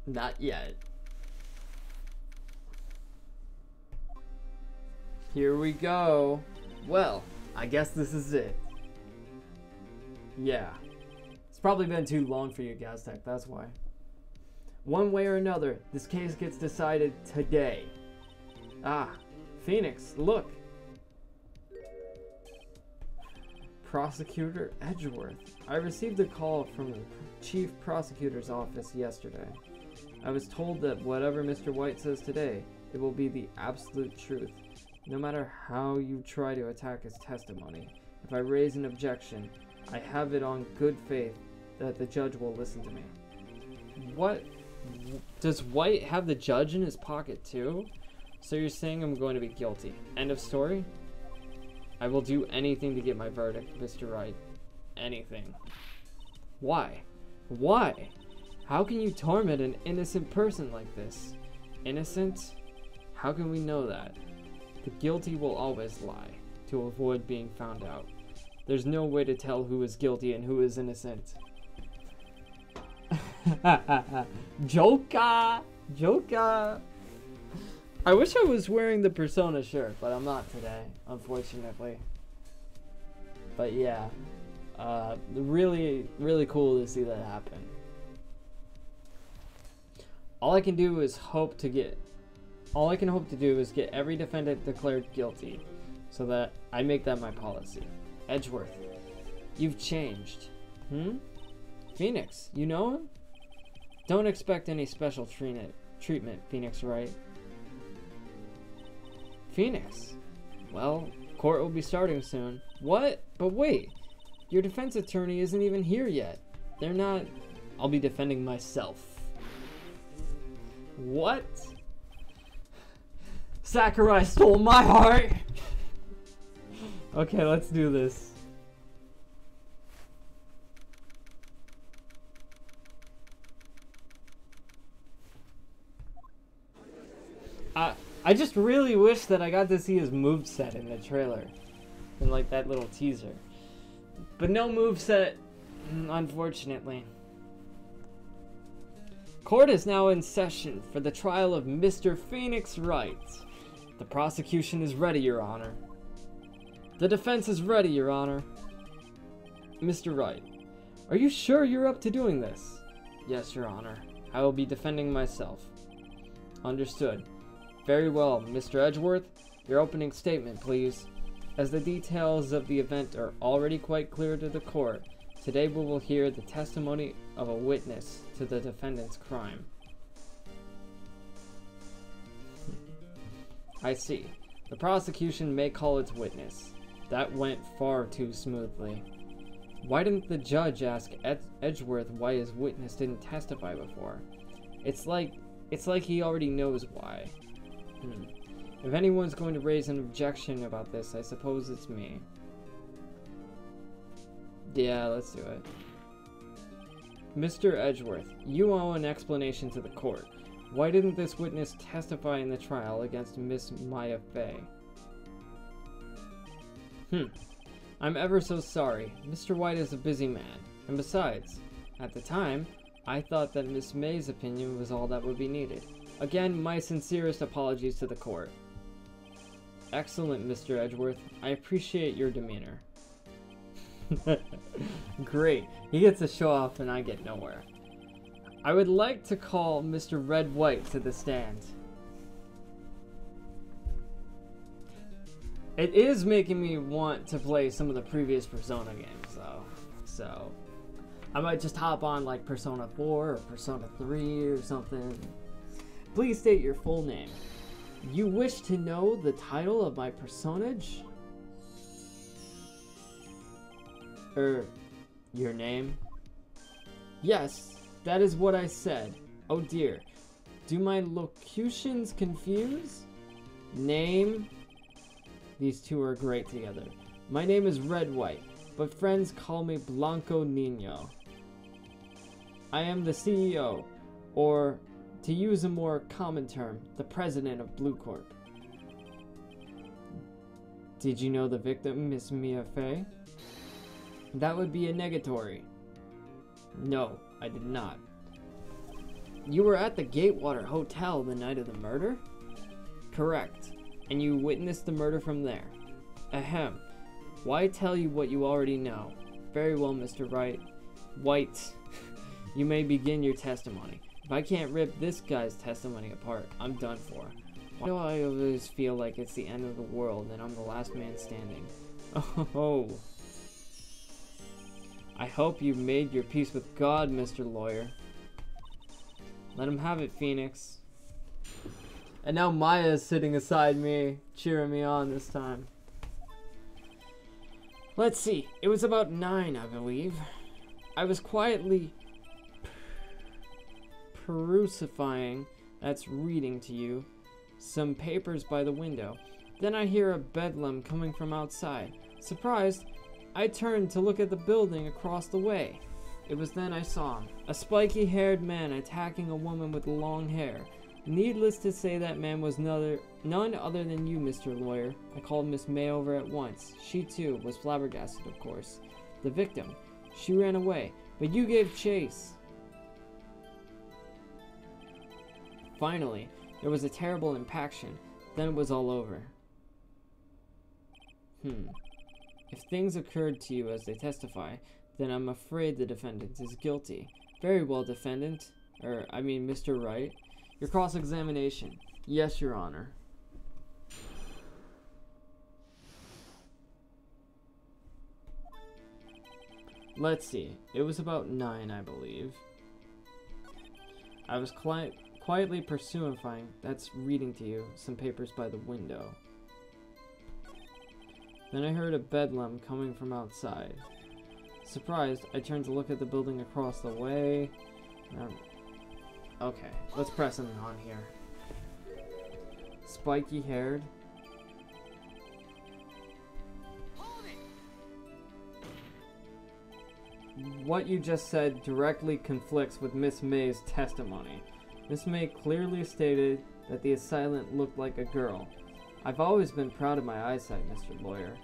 Not yet. Here we go. Well, I guess this is it. Yeah. It's probably been too long for you, Gaztec, that's why. One way or another, this case gets decided today. Ah, Phoenix, look. Prosecutor Edgeworth. I received a call from the Chief Prosecutor's office yesterday. I was told that whatever Mr. White says today, it will be the absolute truth. No matter how you try to attack his testimony, if I raise an objection, I have it on good faith that the judge will listen to me. What? Does White have the judge in his pocket too? So you're saying I'm going to be guilty. End of story? I will do anything to get my verdict, Mr. Wright. Anything. Why? Why? How can you torment an innocent person like this? Innocent? How can we know that? The guilty will always lie, to avoid being found out. There's no way to tell who is guilty and who is innocent. Joker! Joker! I wish I was wearing the Persona shirt, but I'm not today, unfortunately. But yeah. Really, really cool to see that happen. All I can hope to do is get every defendant declared guilty, so that I make that my policy. Edgeworth, you've changed. Phoenix, you know him? Don't expect any special treatment, Phoenix Wright. Phoenix? Well, court will be starting soon. What? But wait, your defense attorney isn't even here yet. They're not... I'll be defending myself. What? Sakurai stole my heart! Okay, let's do this. I just really wish that I got to see his moveset in the trailer. In like that little teaser. But no moveset, unfortunately. Court is now in session for the trial of Mr. Phoenix Wright. The prosecution is ready, Your Honor. The defense is ready, Your Honor. Mr. Wright, are you sure you're up to doing this? Yes, Your Honor. I will be defending myself. Understood. Very well, Mr. Edgeworth. Your opening statement, please. As the details of the event are already quite clear to the court, today we will hear the testimony of a witness to the defendant's crime. I see. The prosecution may call its witness. That went far too smoothly. Why didn't the judge ask Edgeworth why his witness didn't testify before? It's like he already knows why. If anyone's going to raise an objection about this, I suppose it's me. Yeah, let's do it. Mr. Edgeworth, you owe an explanation to the court. Why didn't this witness testify in the trial against Miss Maya Fey? I'm ever so sorry. Mr. White is a busy man. And besides, at the time, I thought that Miss May's opinion was all that would be needed. Again, my sincerest apologies to the court. Excellent, Mr. Edgeworth. I appreciate your demeanor. Great. He gets a show off and I get nowhere. I would like to call Mr. Red White to the stand. It is making me want to play some of the previous Persona games, though. So, I might just hop on like Persona 4 or Persona 3 or something. Please state your full name. You wish to know the title of my personage? Your name? Yes, that is what I said. Oh dear. Do my locutions confuse? Name? These two are great together. My name is Red White, but friends call me Blanco Nino. I am the CEO, or, to use a more common term, the president of Blue Corp. Did you know the victim, Miss Mia Fey? That would be a negatory. No, I did not. You were at the Gatewater Hotel the night of the murder? Correct. And you witnessed the murder from there. Ahem. Why tell you what you already know? Very well, Mr. Wright. White. You may begin your testimony. If I can't rip this guy's testimony apart, I'm done for. Why do I always feel like it's the end of the world and I'm the last man standing? Oh. I hope you've made your peace with God, Mr. Lawyer. Let him have it, Phoenix. And now Maya is sitting aside me, cheering me on this time. Let's see. It was about 9, I believe. I was quietly perusifying, that's reading to you, some papers by the window. Then I hear a bedlam coming from outside. Surprised, I turned to look at the building across the way. It was then I saw him, a spiky-haired man attacking a woman with long hair. Needless to say, that man was none other than you, Mr. Lawyer. I called Miss May over at once. She, too, was flabbergasted, of course. The victim. She ran away, but you gave chase. Finally, there was a terrible impaction. Then it was all over. If things occurred to you as they testify, then I'm afraid the defendant is guilty. Very well, defendant. Mr. Wright. Your cross-examination. Yes, Your Honor. Let's see. It was about 9, I believe. I was quietly pursuing, that's reading to you, some papers by the window. Then I heard a bedlam coming from outside. Surprised, I turned to look at the building across the way. Okay, let's press him on here. Spiky haired. What you just said directly conflicts with Miss May's testimony. Miss May clearly stated that the assailant looked like a girl. I've always been proud of my eyesight, Mr. Lawyer.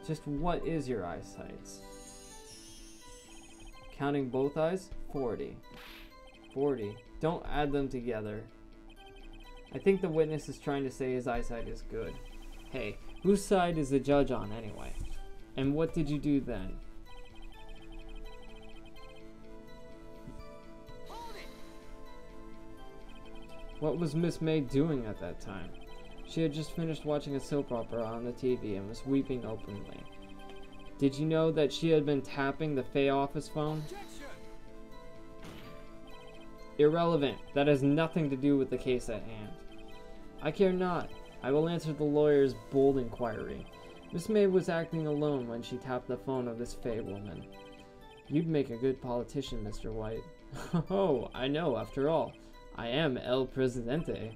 Just what is your eyesight? Counting both eyes? 40. 40. Don't add them together. I think the witness is trying to say his eyesight is good. Hey, whose side is the judge on anyway? And what did you do then? What was Miss May doing at that time? She had just finished watching a soap opera on the TV and was weeping openly. Did you know that she had been tapping the Fay office phone? Irrelevant. That has nothing to do with the case at hand. I care not. I will answer the lawyer's bold inquiry. Miss May was acting alone when she tapped the phone of this Fay woman. You'd make a good politician, Mr. White. Oh, I know, after all. I am El Presidente.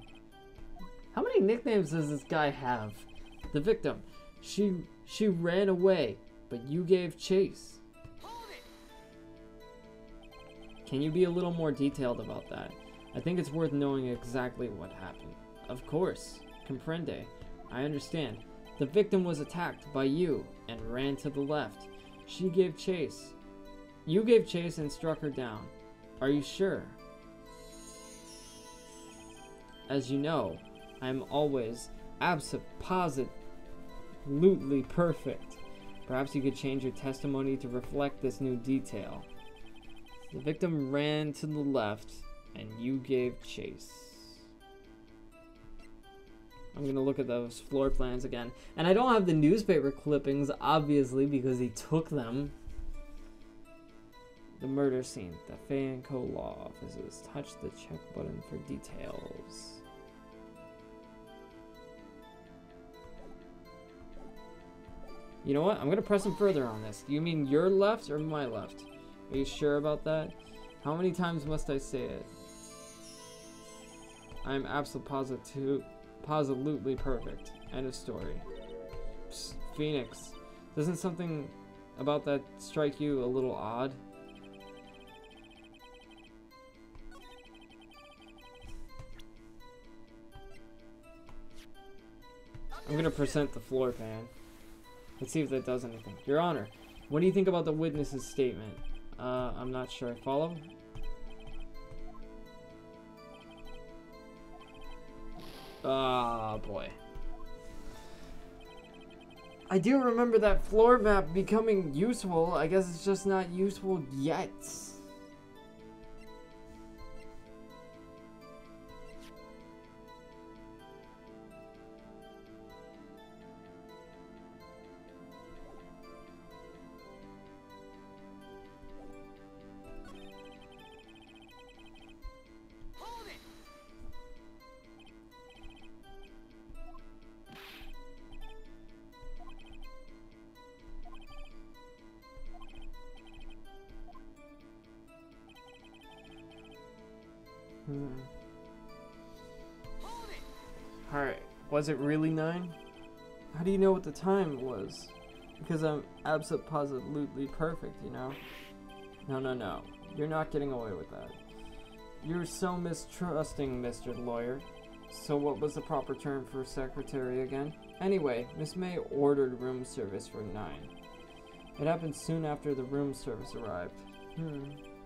How many nicknames does this guy have? The victim. She ran away, but you gave chase. Can you be a little more detailed about that? I think it's worth knowing exactly what happened. Of course. Comprende. I understand. The victim was attacked by you and ran to the left. She gave chase. You gave chase and struck her down. Are you sure? As you know, I am always absolutely perfect. Perhaps you could change your testimony to reflect this new detail. The victim ran to the left, and you gave chase. I'm gonna look at those floor plans again. And I don't have the newspaper clippings, obviously, because he took them. The murder scene. The Fay & Co. law offices. Touch the check button for details. You know what? I'm gonna press him further on this. Do you mean your left or my left? Are you sure about that? How many times must I say it? I'm absolutely perfect. End of story. Psst, Phoenix. Doesn't something about that strike you a little odd? I'm gonna present the floor plan. Let's see if that does anything. Your Honor, what do you think about the witness's statement? I'm not sure I follow. Ah, boy. I do remember that floor map becoming useful. I guess it's just not useful yet. Alright, was it really 9? How do you know what the time was? Because I'm absolutely perfect, you know? No. You're not getting away with that. You're so mistrusting, Mr. Lawyer. So what was the proper term for secretary again? Anyway, Miss May ordered room service for 9. It happened soon after the room service arrived.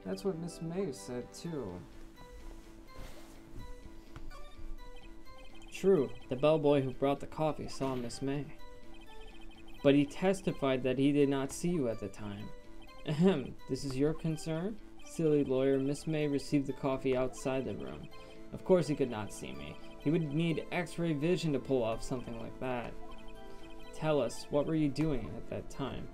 That's what Miss May said too. True, the bellboy who brought the coffee saw Miss May. but he testified that he did not see you at the time. Ahem, this is your concern? Silly lawyer, Miss May received the coffee outside the room. Of course he could not see me. He would need X-ray vision to pull off something like that. Tell us, what were you doing at that time?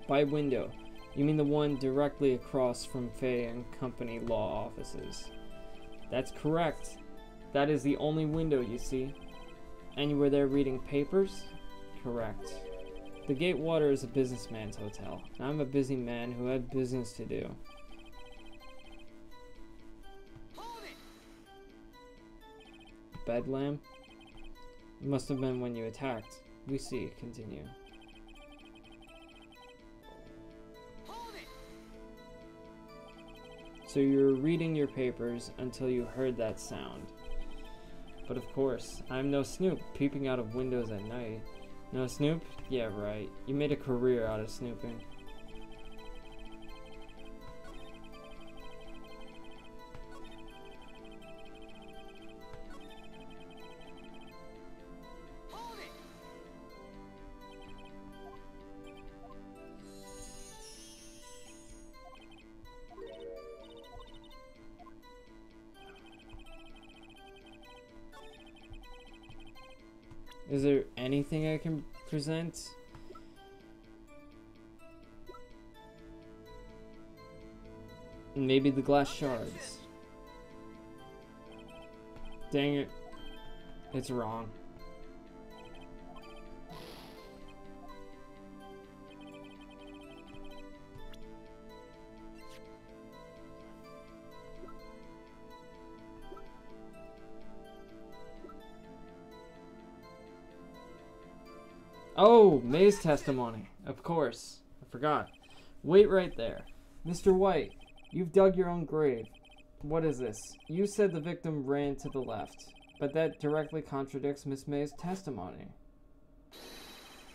By window. You mean the one directly across from Fay and Company law offices? That's correct. That is the only window you see. And you were there reading papers? Correct. The Gatewater is a businessman's hotel, and I'm a busy man who had business to do. Bedlam? It must have been when you attacked. We see. Continue. So you were reading your papers until you heard that sound. But of course, I'm no snoop peeping out of windows at night. No snoop? Yeah, right. You made a career out of snooping. Is there anything I can present? Maybe the glass shards. Dang it. It's wrong. Oh, May's testimony. Of course. I forgot. Wait right there. Mr. White, you've dug your own grave. What is this? You said the victim ran to the left, but that directly contradicts Miss May's testimony.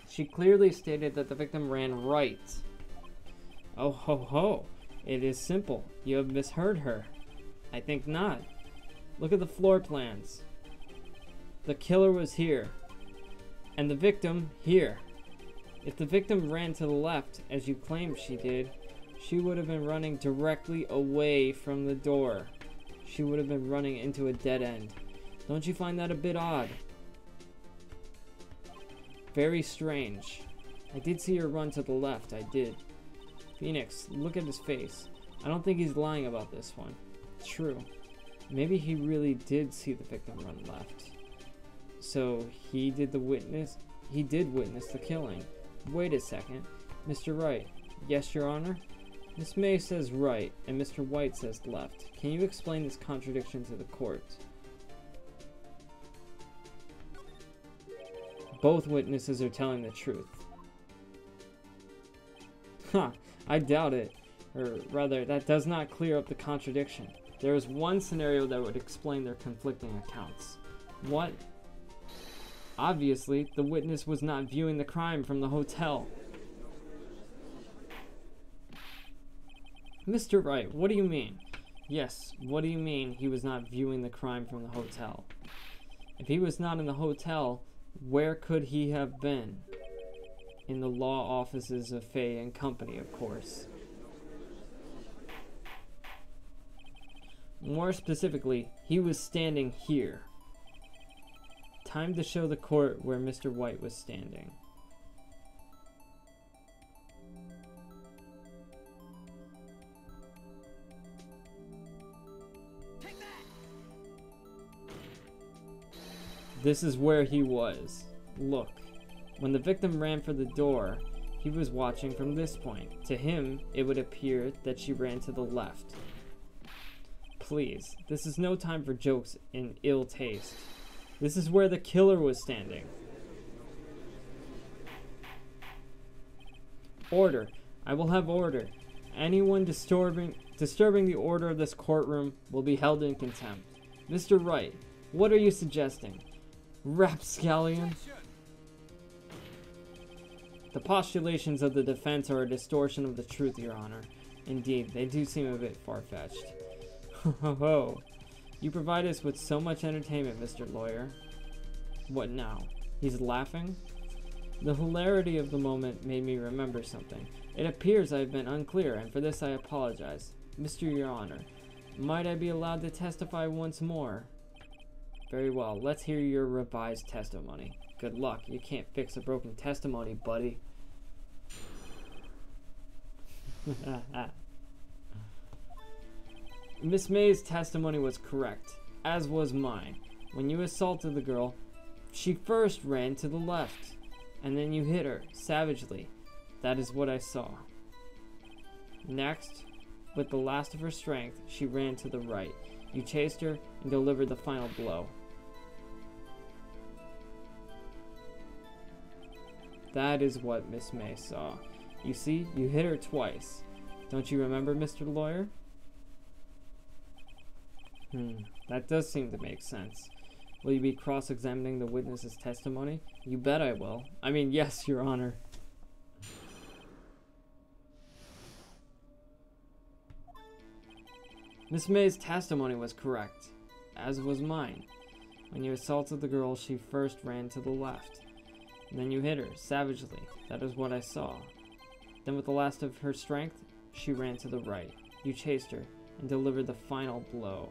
She clearly stated that the victim ran right. Oh ho ho. It is simple. You have misheard her. I think not. Look at the floor plans. The killer was here. And the victim here. If the victim ran to the left, as you claimed she did, she would have been running directly away from the door. She would have been running into a dead end. Don't you find that a bit odd? Very strange. I did see her run to the left, I did. Phoenix, look at his face. I don't think he's lying about this one. True. Maybe he really did see the victim run left. So he did witness the killing. Wait a second. Mr. Wright. Yes, Your Honor? Miss May says right, and Mr. White says left. Can you explain this contradiction to the court? Both witnesses are telling the truth. Ha! I doubt it. Or rather, that does not clear up the contradiction. There is one scenario that would explain their conflicting accounts. What? Obviously, the witness was not viewing the crime from the hotel. Mr. Wright, what do you mean? Yes, what do you mean he was not viewing the crime from the hotel? If he was not in the hotel, where could he have been? In the law offices of Fay and Company, of course. More specifically, he was standing here. Time to show the court where Mr. White was standing. Take that! This is where he was. Look, when the victim ran for the door, he was watching from this point. To him, it would appear that she ran to the left. Please, this is no time for jokes in ill taste. This is where the killer was standing. Order. I will have order. Anyone disturbing the order of this courtroom will be held in contempt. Mr. Wright, what are you suggesting? Rapscallion? The postulations of the defense are a distortion of the truth, Your Honor. Indeed, they do seem a bit far-fetched. Ho ho ho. You provide us with so much entertainment, Mr. Lawyer. What now? He's laughing? The hilarity of the moment made me remember something. It appears I have been unclear, and for this I apologize. Mr. Your Honor, might I be allowed to testify once more? Very well, let's hear your revised testimony. Good luck. You can't fix a broken testimony, buddy. Miss May's testimony was correct, as was mine. When you assaulted the girl, she first ran to the left, and then you hit her savagely. That is what I saw. Next, with the last of her strength, she ran to the right. You chased her and delivered the final blow. That is what Miss May saw. You see, you hit her twice. Don't you remember, Mr. Lawyer? That does seem to make sense. Will you be cross-examining the witness's testimony? You bet I will. I mean, yes, Your Honor. Miss May's testimony was correct, as was mine. When you assaulted the girl, she first ran to the left. And then you hit her savagely. That is what I saw. Then with the last of her strength, she ran to the right. You chased her and delivered the final blow.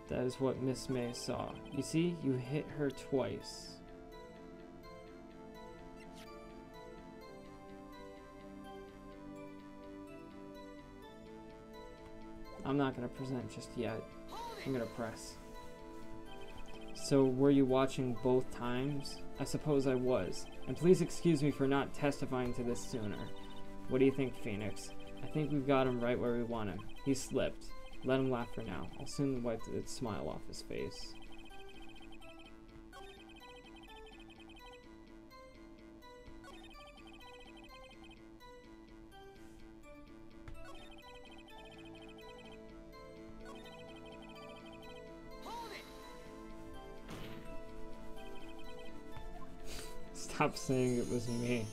That is what Miss May saw. You see, you hit her twice. I'm not going to present just yet. I'm going to press. So, were you watching both times? I suppose I was. And please excuse me for not testifying to this sooner. What do you think, Phoenix? I think we've got him right where we want him. He slipped. Let him laugh for now. I'll soon wipe the smile off his face. Stop saying it was me.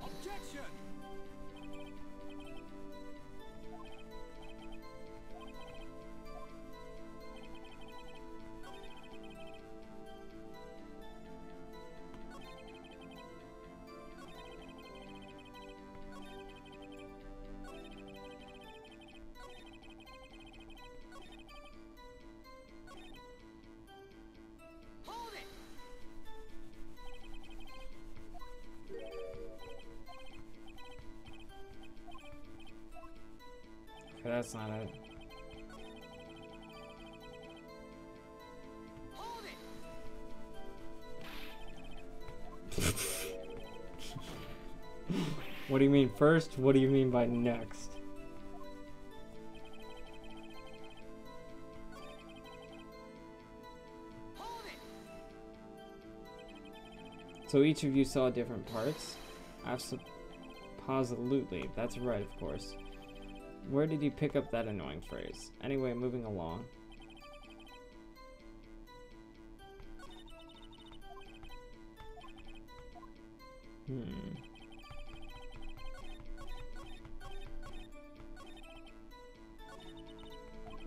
Objection! Okay, that's not it. Hold it! What do you mean first? What do you mean by next? Hold it! So each of you saw different parts? Absolutely. That's right, of course. Where did you pick up that annoying phrase? Anyway, moving along.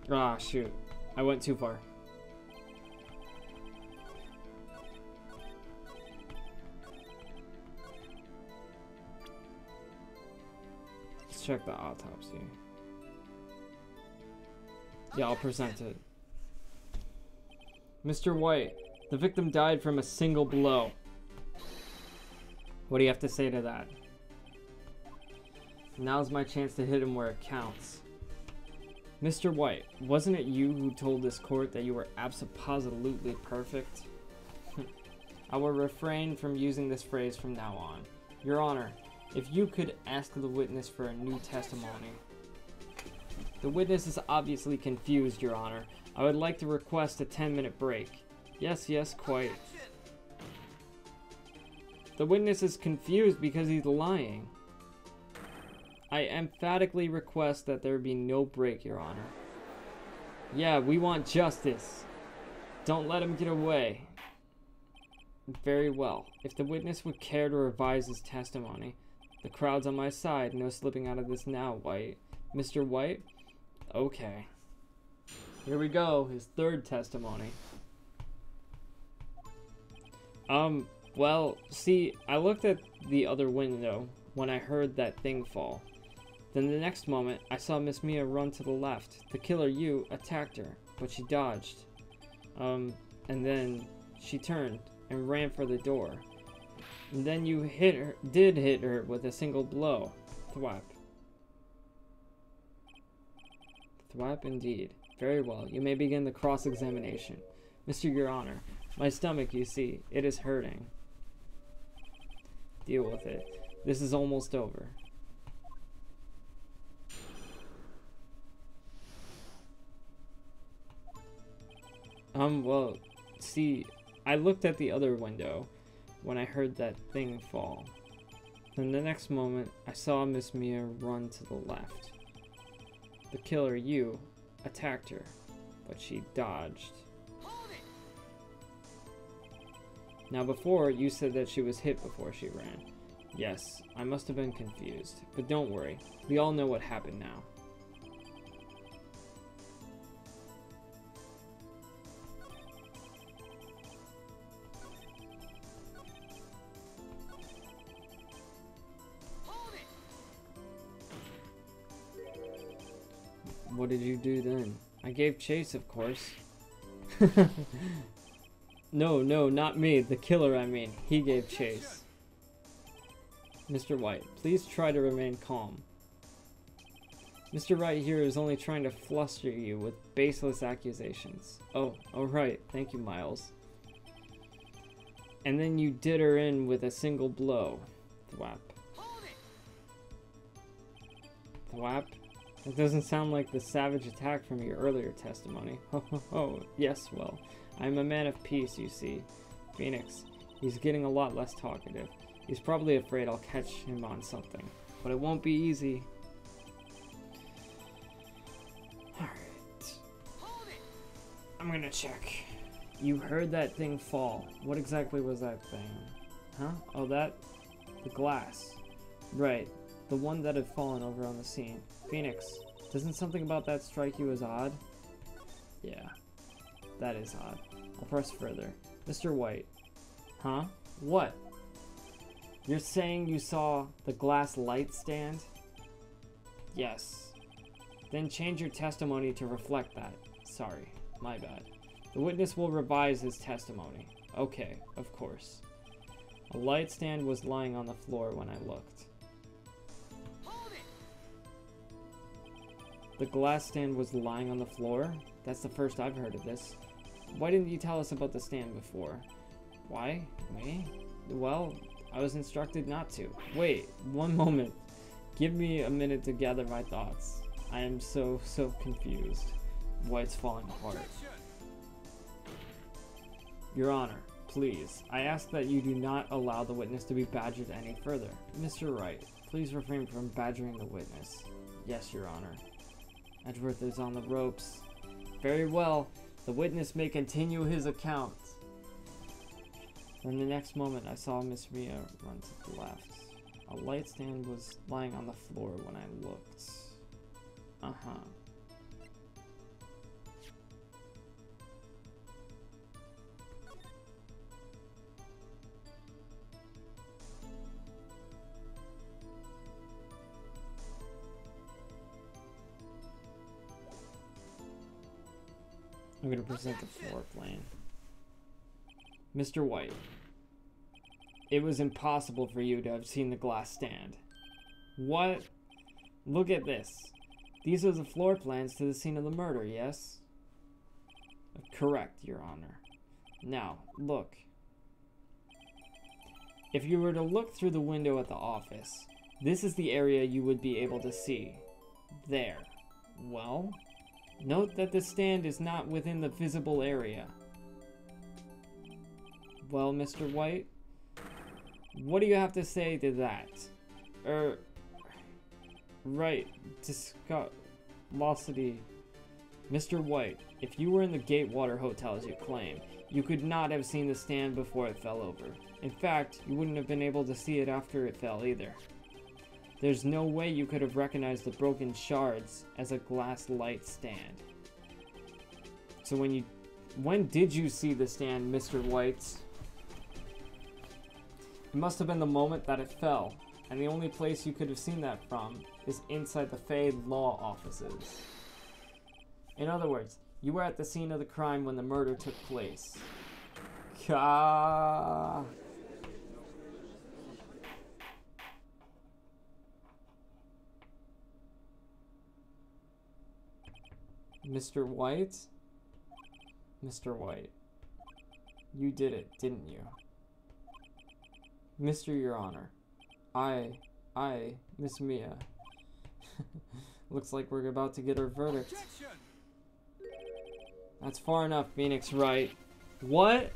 Ah, shoot. I went too far. Let's check the autopsy. Yeah, I'll present it. Mr. White, the victim died from a single blow. What do you have to say to that? Now's my chance to hit him where it counts. Mr. White, wasn't it you who told this court that you were absolutely perfect? I will refrain from using this phrase from now on. Your Honor, if you could ask the witness for a new testimony. The witness is obviously confused, Your Honor. I would like to request a 10-minute break. Yes, quite. The witness is confused because he's lying. I emphatically request that there be no break, Your Honor. Yeah, we want justice. Don't let him get away. Very well. If the witness would care to revise his testimony, the crowd's on my side. No slipping out of this now, White. Mr. White, Okay. Here we go, his third testimony. Well, see, I looked at the other window when I heard that thing fall. Then the next moment, I saw Miss Mia run to the left. The killer, you, attacked her, but she dodged. And then she turned and ran for the door. And then you did hit her with a single blow. Thwap. Thwap indeed. Very well, you may begin the cross-examination. Mr. Your Honor, my stomach, you see, it is hurting. Deal with it. This is almost over. Well, see, I looked at the other window when I heard that thing fall. Then the next moment, I saw Miss Mia run to the left. The killer, you, attacked her, but she dodged. Now before, you said that she was hit before she ran. Yes, I must have been confused, but don't worry, we all know what happened now. What did you do then? I gave chase, of course. No, not me. The killer, I mean. He gave chase. Mr. White, please try to remain calm. Mr. Wright here is only trying to fluster you with baseless accusations. Oh, right. Thank you, Miles. And then you did her in with a single blow. Thwap. Thwap? That doesn't sound like the savage attack from your earlier testimony. Oh, yes, well, I'm a man of peace, you see. Phoenix, he's getting a lot less talkative. He's probably afraid I'll catch him on something, but it won't be easy. Alright. I'm gonna check. You heard that thing fall. What exactly was that thing? Huh? Oh, the glass. Right, the one that had fallen over on the scene. Phoenix, doesn't something about that strike you as odd? Yeah, that is odd. I'll press further. Mr. White. Huh? What? You're saying you saw the glass light stand? Yes. Then change your testimony to reflect that. Sorry, my bad. The witness will revise his testimony. Okay, of course. A light stand was lying on the floor when I looked. The glass stand was lying on the floor? That's the first I've heard of this. Why didn't you tell us about the stand before? Why? Me? Well, I was instructed not to. Wait, one moment. Give me a minute to gather my thoughts. I am so confused. White's falling apart. Your Honor, please, I ask that you do not allow the witness to be badgered any further. Mr. Wright, please refrain from badgering the witness. Yes, Your Honor. Edgeworth is on the ropes. Very well. The witness may continue his account. Then the next moment, I saw Miss Mia run to the left. A light stand was lying on the floor when I looked. Uh-huh. I'm going to present the floor plan. Mr. White, it was impossible for you to have seen the glass stand. What? Look at this. These are the floor plans to the scene of the murder, yes? Correct, Your Honor. Now, look. If you were to look through the window at the office, this is the area you would be able to see. There. Well, note that the stand is not within the visible area. Well, Mr. White, what do you have to say to that? Right, Discosity. Mr. White, if you were in the Gatewater Hotel as you claim, you could not have seen the stand before it fell over. In fact, you wouldn't have been able to see it after it fell either. There's no way you could have recognized the broken shards as a glass light stand. So when did you see the stand, Mr. White? It must have been the moment that it fell, and the only place you could have seen that from is inside the Fey law offices. In other words, you were at the scene of the crime when the murder took place. Ka. Mr. White? Mr. White. You did it, didn't you? Mr. Your Honor. I, Miss Mia. Looks like we're about to get our verdict. Objection! That's far enough, Phoenix Wright. What?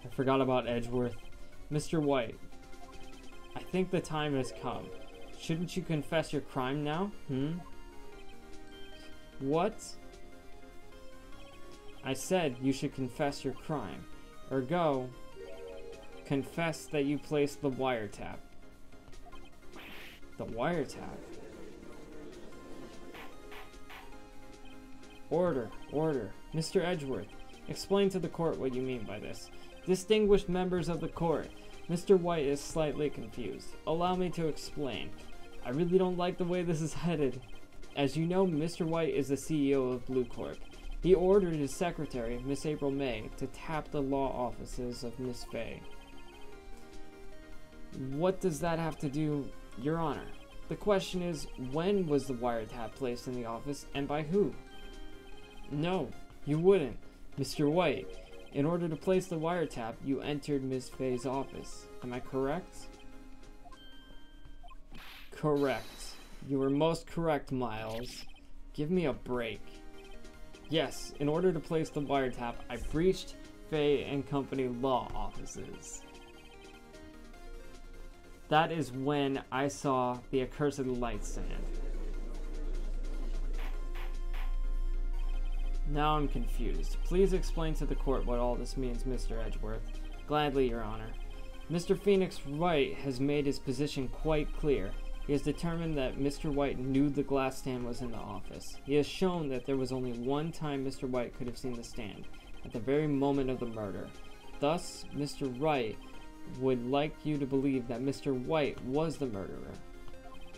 I forgot about Edgeworth. Mr. White. I think the time has come. Shouldn't you confess your crime now? What? I said you should confess your crime. Ergo, confess that you placed the wiretap. The wiretap? Order, order. Mr. Edgeworth, explain to the court what you mean by this. Distinguished members of the court, Mr. White is slightly confused. Allow me to explain. I really don't like the way this is headed. As you know, Mr. White is the CEO of Blue Corp. He ordered his secretary, Miss April May, to tap the law offices of Miss Fay. What does that have to do, Your Honor? The question is, when was the wiretap placed in the office, and by who? No, you wouldn't, Mr. White. In order to place the wiretap, you entered Miss Fay's office. Am I correct? Correct. You were most correct, Miles. Give me a break. Yes, in order to place the wiretap, I breached Fay and Company law offices. That is when I saw the accursed light stand. Now I'm confused. Please explain to the court what all this means, Mr. Edgeworth. Gladly, Your Honor. Mr. Phoenix Wright has made his position quite clear. He has determined that Mr. White knew the glass stand was in the office. He has shown that there was only one time Mr. White could have seen the stand, at the very moment of the murder. Thus, Mr. Wright would like you to believe that Mr. White was the murderer.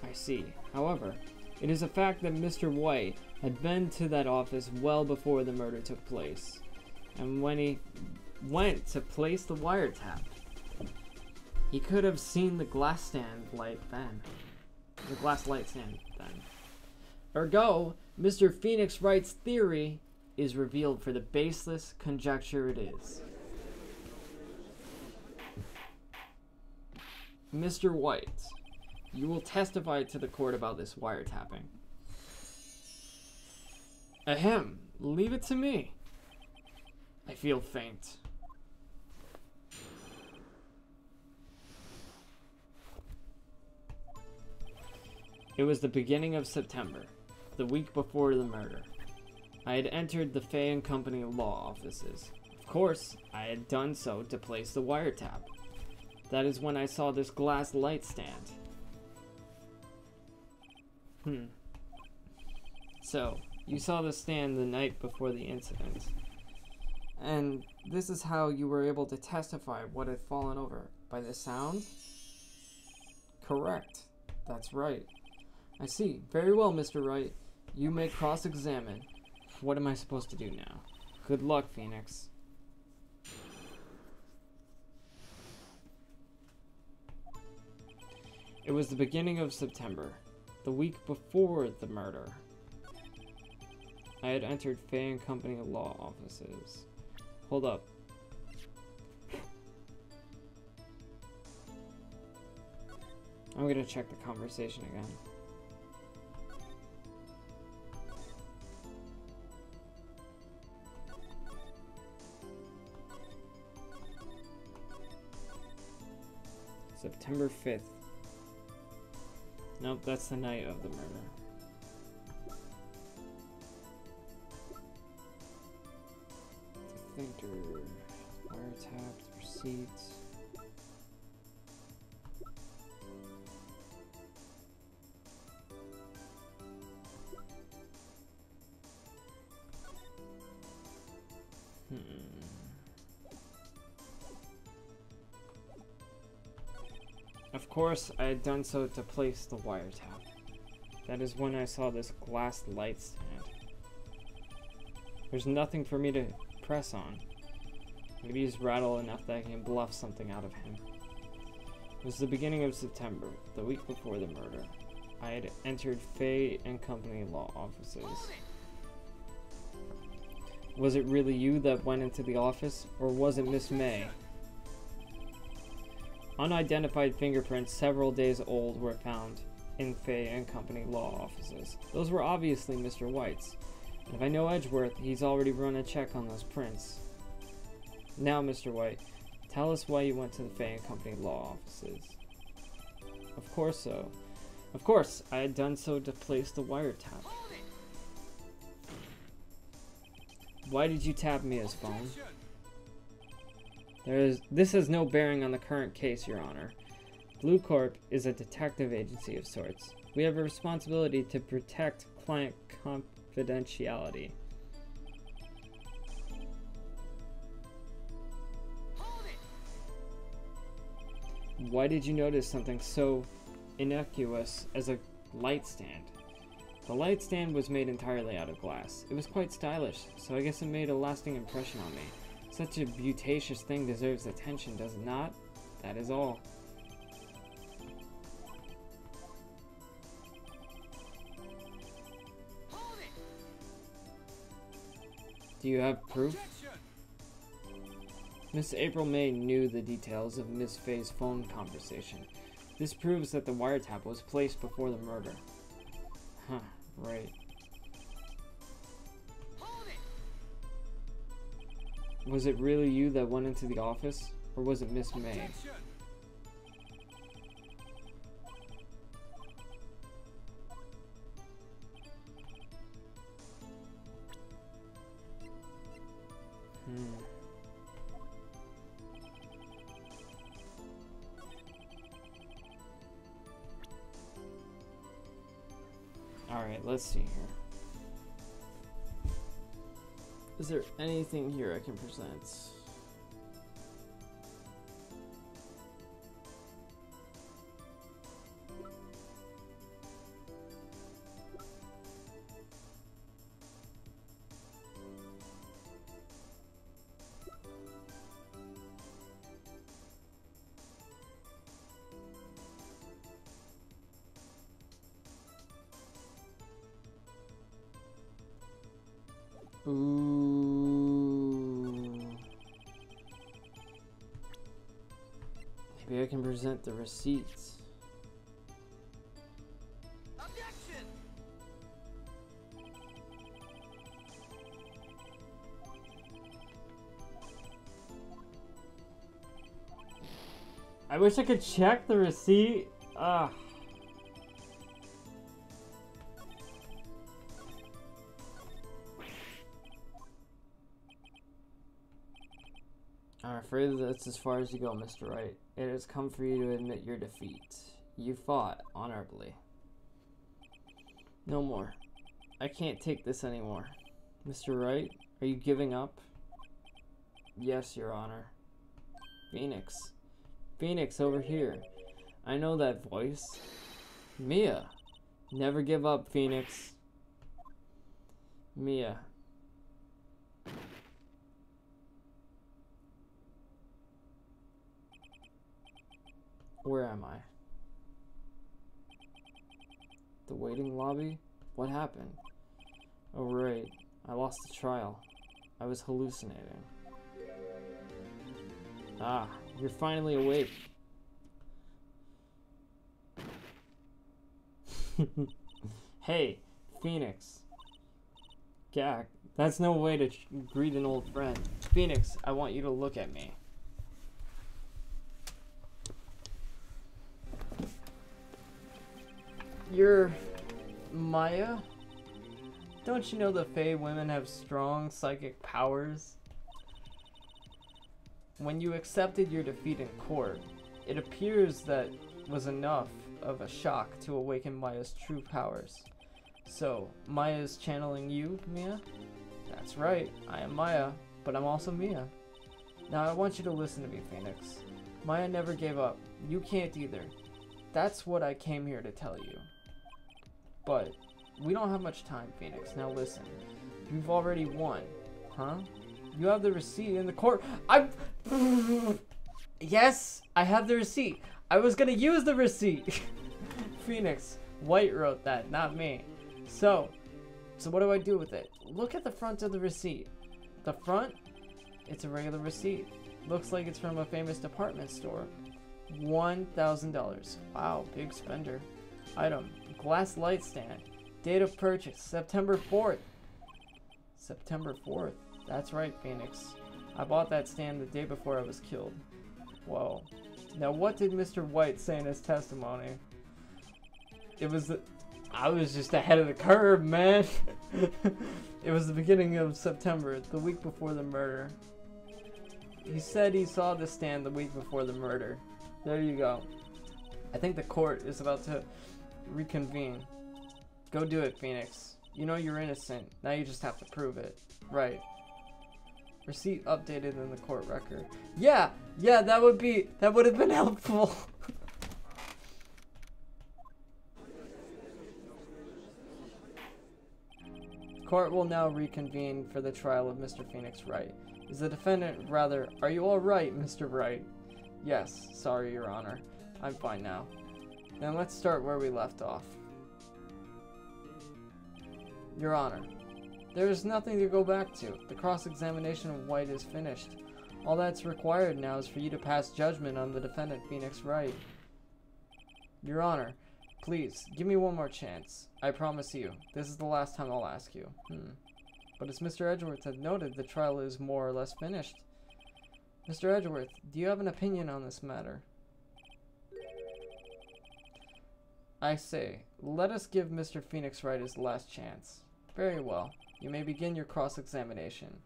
I see. However, it is a fact that Mr. White had been to that office well before the murder took place. And when he went to place the wiretap, he could have seen the glass stand light then. The glass light stand then. Ergo, Mr. Phoenix Wright's theory is revealed for the baseless conjecture it is. Mr. White, you will testify to the court about this wiretapping. Ahem, leave it to me. I feel faint. It was the beginning of September, the week before the murder. I had entered the Fay and Company law offices. Of course, I had done so to place the wiretap. That is when I saw this glass light stand. So, you saw the stand the night before the incident. And this is how you were able to testify what had fallen over. By the sound? Correct. That's right. I see. Very well, Mr. Wright. You may cross-examine. What am I supposed to do now? Good luck, Phoenix. It was the beginning of September, the week before the murder. I had entered Fay and Company law offices. Hold up. I'm gonna check the conversation again. September 5th. Nope, that's the night of the murder. Thinker, wiretaps, receipts. Of course, I had done so to place the wiretap. That is when I saw this glass light stand. There's nothing for me to press on. Maybe he's rattled enough that I can bluff something out of him. It was the beginning of September, the week before the murder. I had entered Fay and Company law offices. Was it really you that went into the office, or was it Miss May? Unidentified fingerprints several days old were found in Fay and Company law offices. Those were obviously Mr. White's. And if I know Edgeworth, he's already run a check on those prints. Now, Mr. White, tell us why you went to the Fay and Company law offices. Of course so. Of course, I had done so to place the wiretap. Why did you tap Mia's phone? This has no bearing on the current case, Your Honor. Blue Corp is a detective agency of sorts. We have a responsibility to protect client confidentiality. Why did you notice something so innocuous as a light stand? The light stand was made entirely out of glass. It was quite stylish, so I guess it made a lasting impression on me. Such a beautacious thing deserves attention, does it not? That is all. Do you have proof? Miss April May knew the details of Miss Fay's phone conversation. This proves that the wiretap was placed before the murder. Huh, right. Was it really you that went into the office, or was it Miss May? Alright, let's see here. Is there anything here I can present? Ooh. Maybe I can present the receipts. Objection! I wish I could check the receipt. Ah. I'm afraid that's as far as you go, Mr. Wright. It has come for you to admit your defeat. You fought honorably. No more. I can't take this anymore. Mr. Wright, are you giving up? Yes, Your Honor. Phoenix. Phoenix, over here. I know that voice. Mia. Never give up, Phoenix. Mia. Where am I? The waiting lobby? What happened? Oh, right. I lost the trial. I was hallucinating. Ah, you're finally awake. Hey, Phoenix. Gak, that's no way to greet an old friend. Phoenix, I want you to look at me. You're Maya? Don't you know the Fae women have strong psychic powers? When you accepted your defeat in court, it appears that was enough of a shock to awaken Maya's true powers. So, Maya is channeling you, Mia? That's right, I am Maya, but I'm also Mia. Now I want you to listen to me, Phoenix. Maya never gave up. You can't either. That's what I came here to tell you. But we don't have much time, Phoenix. Now listen. You've already won. Huh? You have the receipt in the court. Yes, I have the receipt. I was gonna use the receipt. Phoenix, White wrote that, not me. So what do I do with it? Look at the front of the receipt. The front? It's a regular receipt. Looks like it's from a famous department store. $1,000. Wow, big spender. Item, glass light stand. Date of purchase, September 4th. September 4th. That's right, Phoenix. I bought that stand the day before I was killed. Whoa. Now what did Mr. White say in his testimony? I was just ahead of the curve, man. It was the beginning of September, the week before the murder. He said he saw the stand the week before the murder. There you go. I think the court is about to reconvene. Go do it, Phoenix. You know you're innocent. Now you just have to prove it. Right. Receipt updated in the court record. Yeah, that would have been helpful. Court will now reconvene for the trial of Mr. Phoenix Wright. Is the defendant rather, are you all right, Mr. Wright? Yes, sorry, Your Honor. I'm fine now. Then let's start where we left off. Your Honor, there is nothing to go back to. The cross-examination of White is finished. All that's required now is for you to pass judgment on the defendant, Phoenix Wright. Your Honor, please, give me one more chance. I promise you, this is the last time I'll ask you. But as Mr. Edgeworth had noted, the trial is more or less finished. Mr. Edgeworth, do you have an opinion on this matter? I say, let us give Mr. Phoenix Wright his last chance. Very well. You may begin your cross-examination.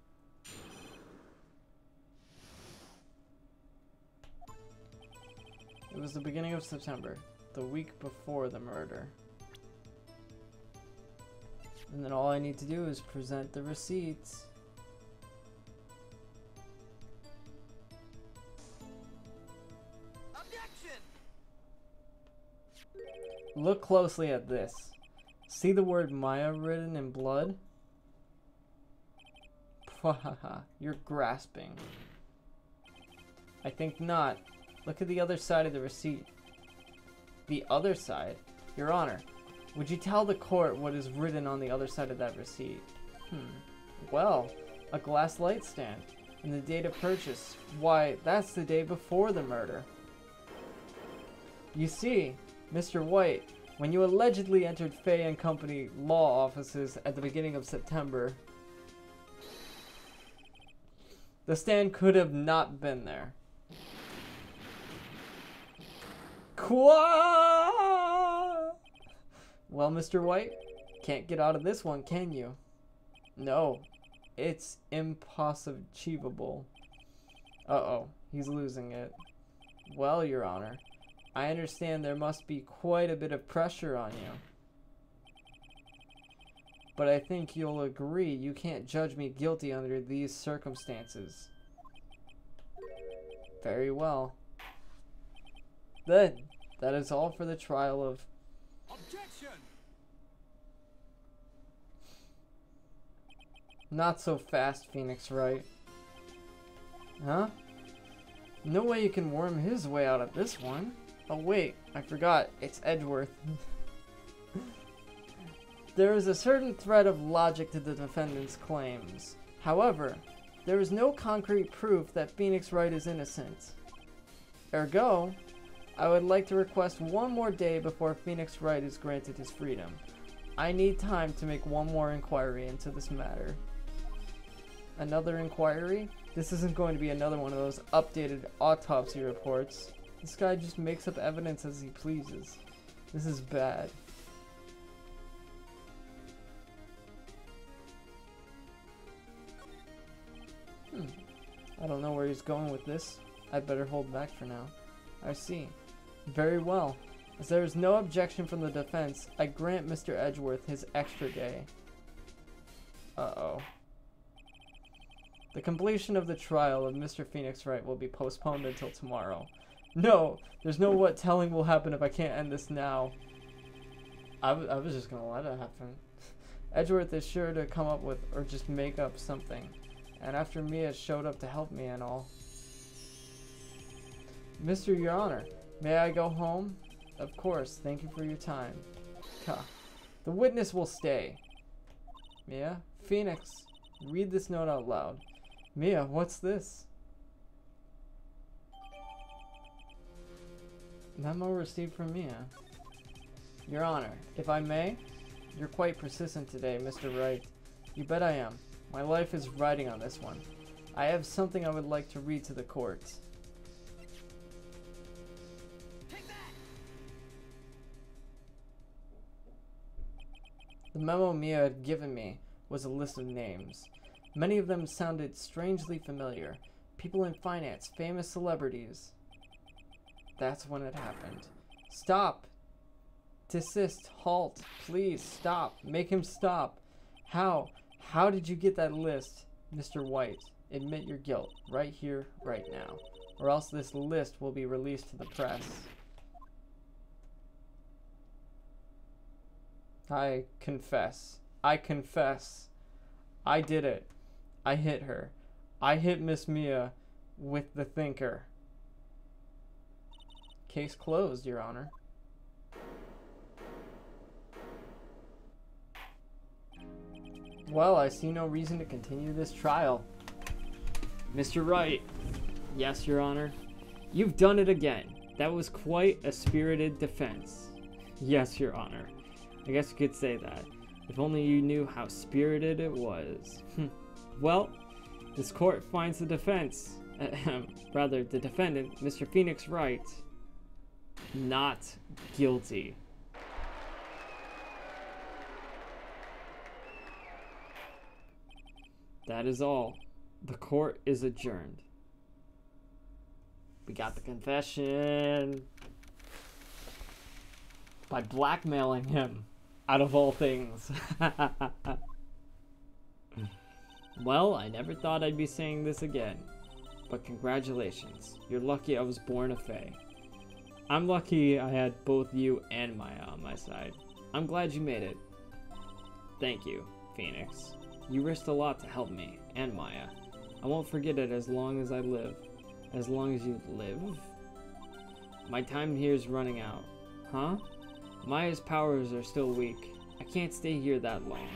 It was the beginning of September, the week before the murder. And then all I need to do is present the receipts. Objection! Look closely at this. See the word Maya written in blood? Pwahaha, you're grasping. I think not. Look at the other side of the receipt. The other side? Your Honor, would you tell the court what is written on the other side of that receipt? Well, a glass light stand. And the date of purchase. Why, that's the day before the murder. You see, Mr. White, when you allegedly entered Fay and Company law offices at the beginning of September, the stand could have not been there. Qua! Well, Mr. White, can't get out of this one, can you? No, it's impossible. Uh-oh, he's losing it. Well, Your Honor, I understand there must be quite a bit of pressure on you. But I think you'll agree you can't judge me guilty under these circumstances. Very well. Then, that is all for the trial of... Objection! Not so fast, Phoenix Wright. Huh? No way you can worm his way out of this one. Oh wait, I forgot. It's Edgeworth. There is a certain thread of logic to the defendant's claims. However, there is no concrete proof that Phoenix Wright is innocent. Ergo, I would like to request one more day before Phoenix Wright is granted his freedom. I need time to make one more inquiry into this matter. Another inquiry? This isn't going to be another one of those updated autopsy reports. This guy just makes up evidence as he pleases. This is bad. I don't know where he's going with this. I'd better hold back for now. I see. Very well. As there is no objection from the defense, I grant Mr. Edgeworth his extra day. Uh-oh. The completion of the trial of Mr. Phoenix Wright will be postponed until tomorrow. No, there's no what telling will happen if I can't end this now. I was just gonna let it happen. Edgeworth is sure to come up with or just make up something. And after Mia showed up to help me and all. Mr. Your Honor, may I go home? Of course, thank you for your time. Huh. The witness will stay. Mia? Phoenix, read this note out loud. Mia, what's this? Memo received from Mia. Your Honor, if I may? You're quite persistent today, Mr. Wright. You bet I am. My life is riding on this one. I have something I would like to read to the court. The memo Mia had given me was a list of names. Many of them sounded strangely familiar. People in finance, famous celebrities. That's when it happened. Stop! Desist, halt, please, stop, make him stop. How did you get that list? Mr. White, admit your guilt, right here, right now, or else this list will be released to the press. I confess, I did it. I hit her. I hit Miss Mia with the thinker. Case closed, Your Honor. Well, I see no reason to continue this trial. Mr. Wright. Yes, Your Honor. You've done it again. That was quite a spirited defense. Yes, Your Honor. I guess you could say that. If only you knew how spirited it was. Well, this court finds the defense, rather the defendant, Mr. Phoenix Wright, not guilty. That is all. The court is adjourned. We got the confession. By blackmailing him, out of all things. Well, I never thought I'd be saying this again. But congratulations. You're lucky I was born a Fae. I'm lucky I had both you and Maya on my side. I'm glad you made it. Thank you, Phoenix. You risked a lot to help me, and Maya. I won't forget it as long as I live. As long as you live? My time here is running out. Huh? Maya's powers are still weak. I can't stay here that long.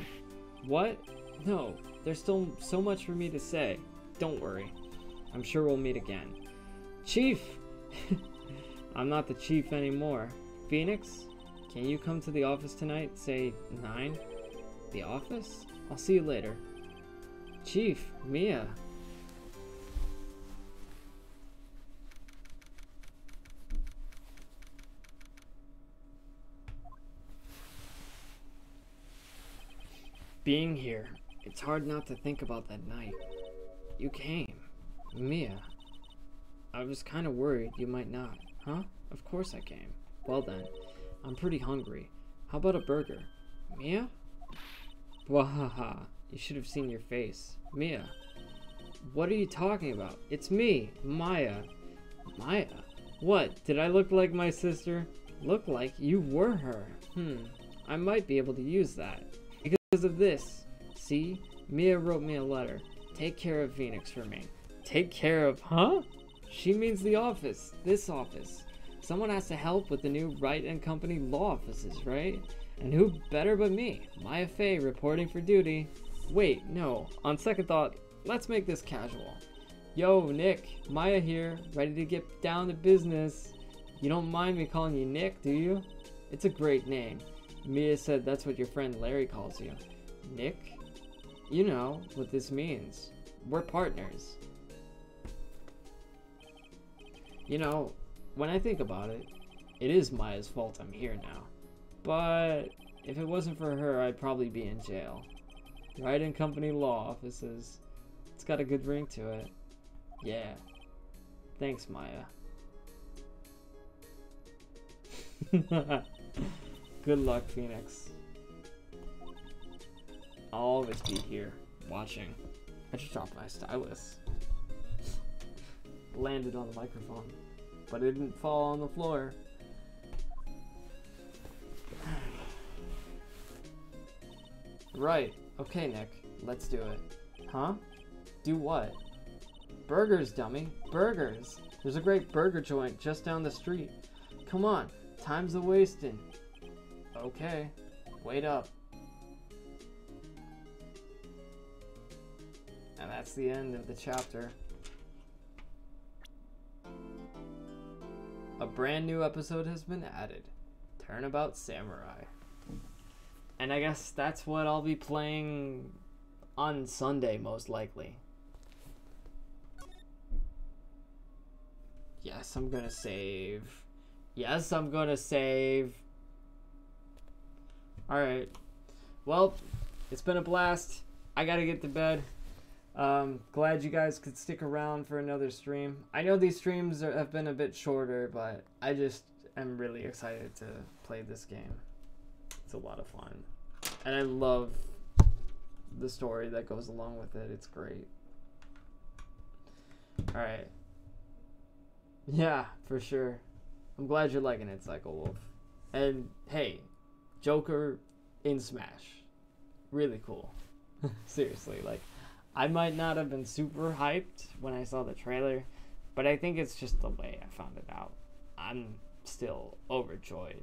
What? No, there's still so much for me to say. Don't worry. I'm sure we'll meet again. Chief! I'm not the chief anymore. Phoenix, can you come to the office tonight, say 9? The office? I'll see you later. Chief, Mia. Being here, it's hard not to think about that night. You came. Mia. I was kind of worried you might not. Huh? Of course I came. Well then, I'm pretty hungry. How about a burger? Mia? Wahaha, you should have seen your face. Mia. What are you talking about? It's me, Maya. Maya? What? Did I look like my sister? Look like you were her. I might be able to use that. Because of this. See? Mia wrote me a letter. Take care of Phoenix for me. Take care of, huh? She means the office. This office. Someone has to help with the new Wright and Company law offices, right? And who better but me? Maya Fey reporting for duty. Wait, no. On second thought, let's make this casual. Yo, Nick. Maya here. Ready to get down to business. You don't mind me calling you Nick, do you? It's a great name. Mia said that's what your friend Larry calls you. Nick? You know what this means. We're partners. You know, when I think about it, it is Maya's fault I'm here now. But if it wasn't for her, I'd probably be in jail. Wright and Company law offices. It's got a good ring to it. Yeah. Thanks, Maya. Good luck, Phoenix. I'll always be here, watching. I just dropped my stylus. Landed on the microphone. but it didn't fall on the floor. Right. Okay, Nick. Let's do it. Huh? Do what? Burgers, dummy. Burgers. There's a great burger joint just down the street. Come on. Time's a wasting. Okay. Wait up. And that's the end of the chapter. A brand new episode has been added. Turnabout Samurai. And I guess that's what I'll be playing on Sunday, most likely. Yes, I'm gonna save. Yes, I'm gonna save. Alright. Well, it's been a blast. I gotta get to bed. Glad you guys could stick around for another stream. I know these streams have been a bit shorter, but I just am really excited to play this game. It's a lot of fun. And I love the story that goes along with it. It's great. Alright. Yeah, for sure. I'm glad you're liking it, Psycho Wolf. And hey, Joker in Smash. Really cool. Seriously, like, I might not have been super hyped when I saw the trailer, but I think it's just the way I found it out. I'm still overjoyed.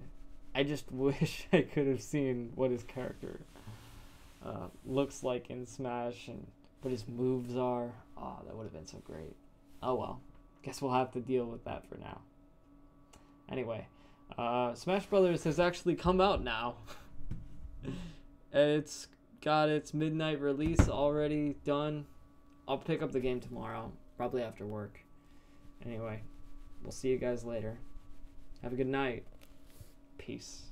I just wish I could have seen what his character looks like in Smash and what his moves are. Oh, that would have been so great. Oh well. Guess we'll have to deal with that for now. Anyway, Smash Brothers has actually come out now. It's got its midnight release already done. I'll pick up the game tomorrow, probably after work. Anyway, we'll see you guys later. Have a good night. Peace.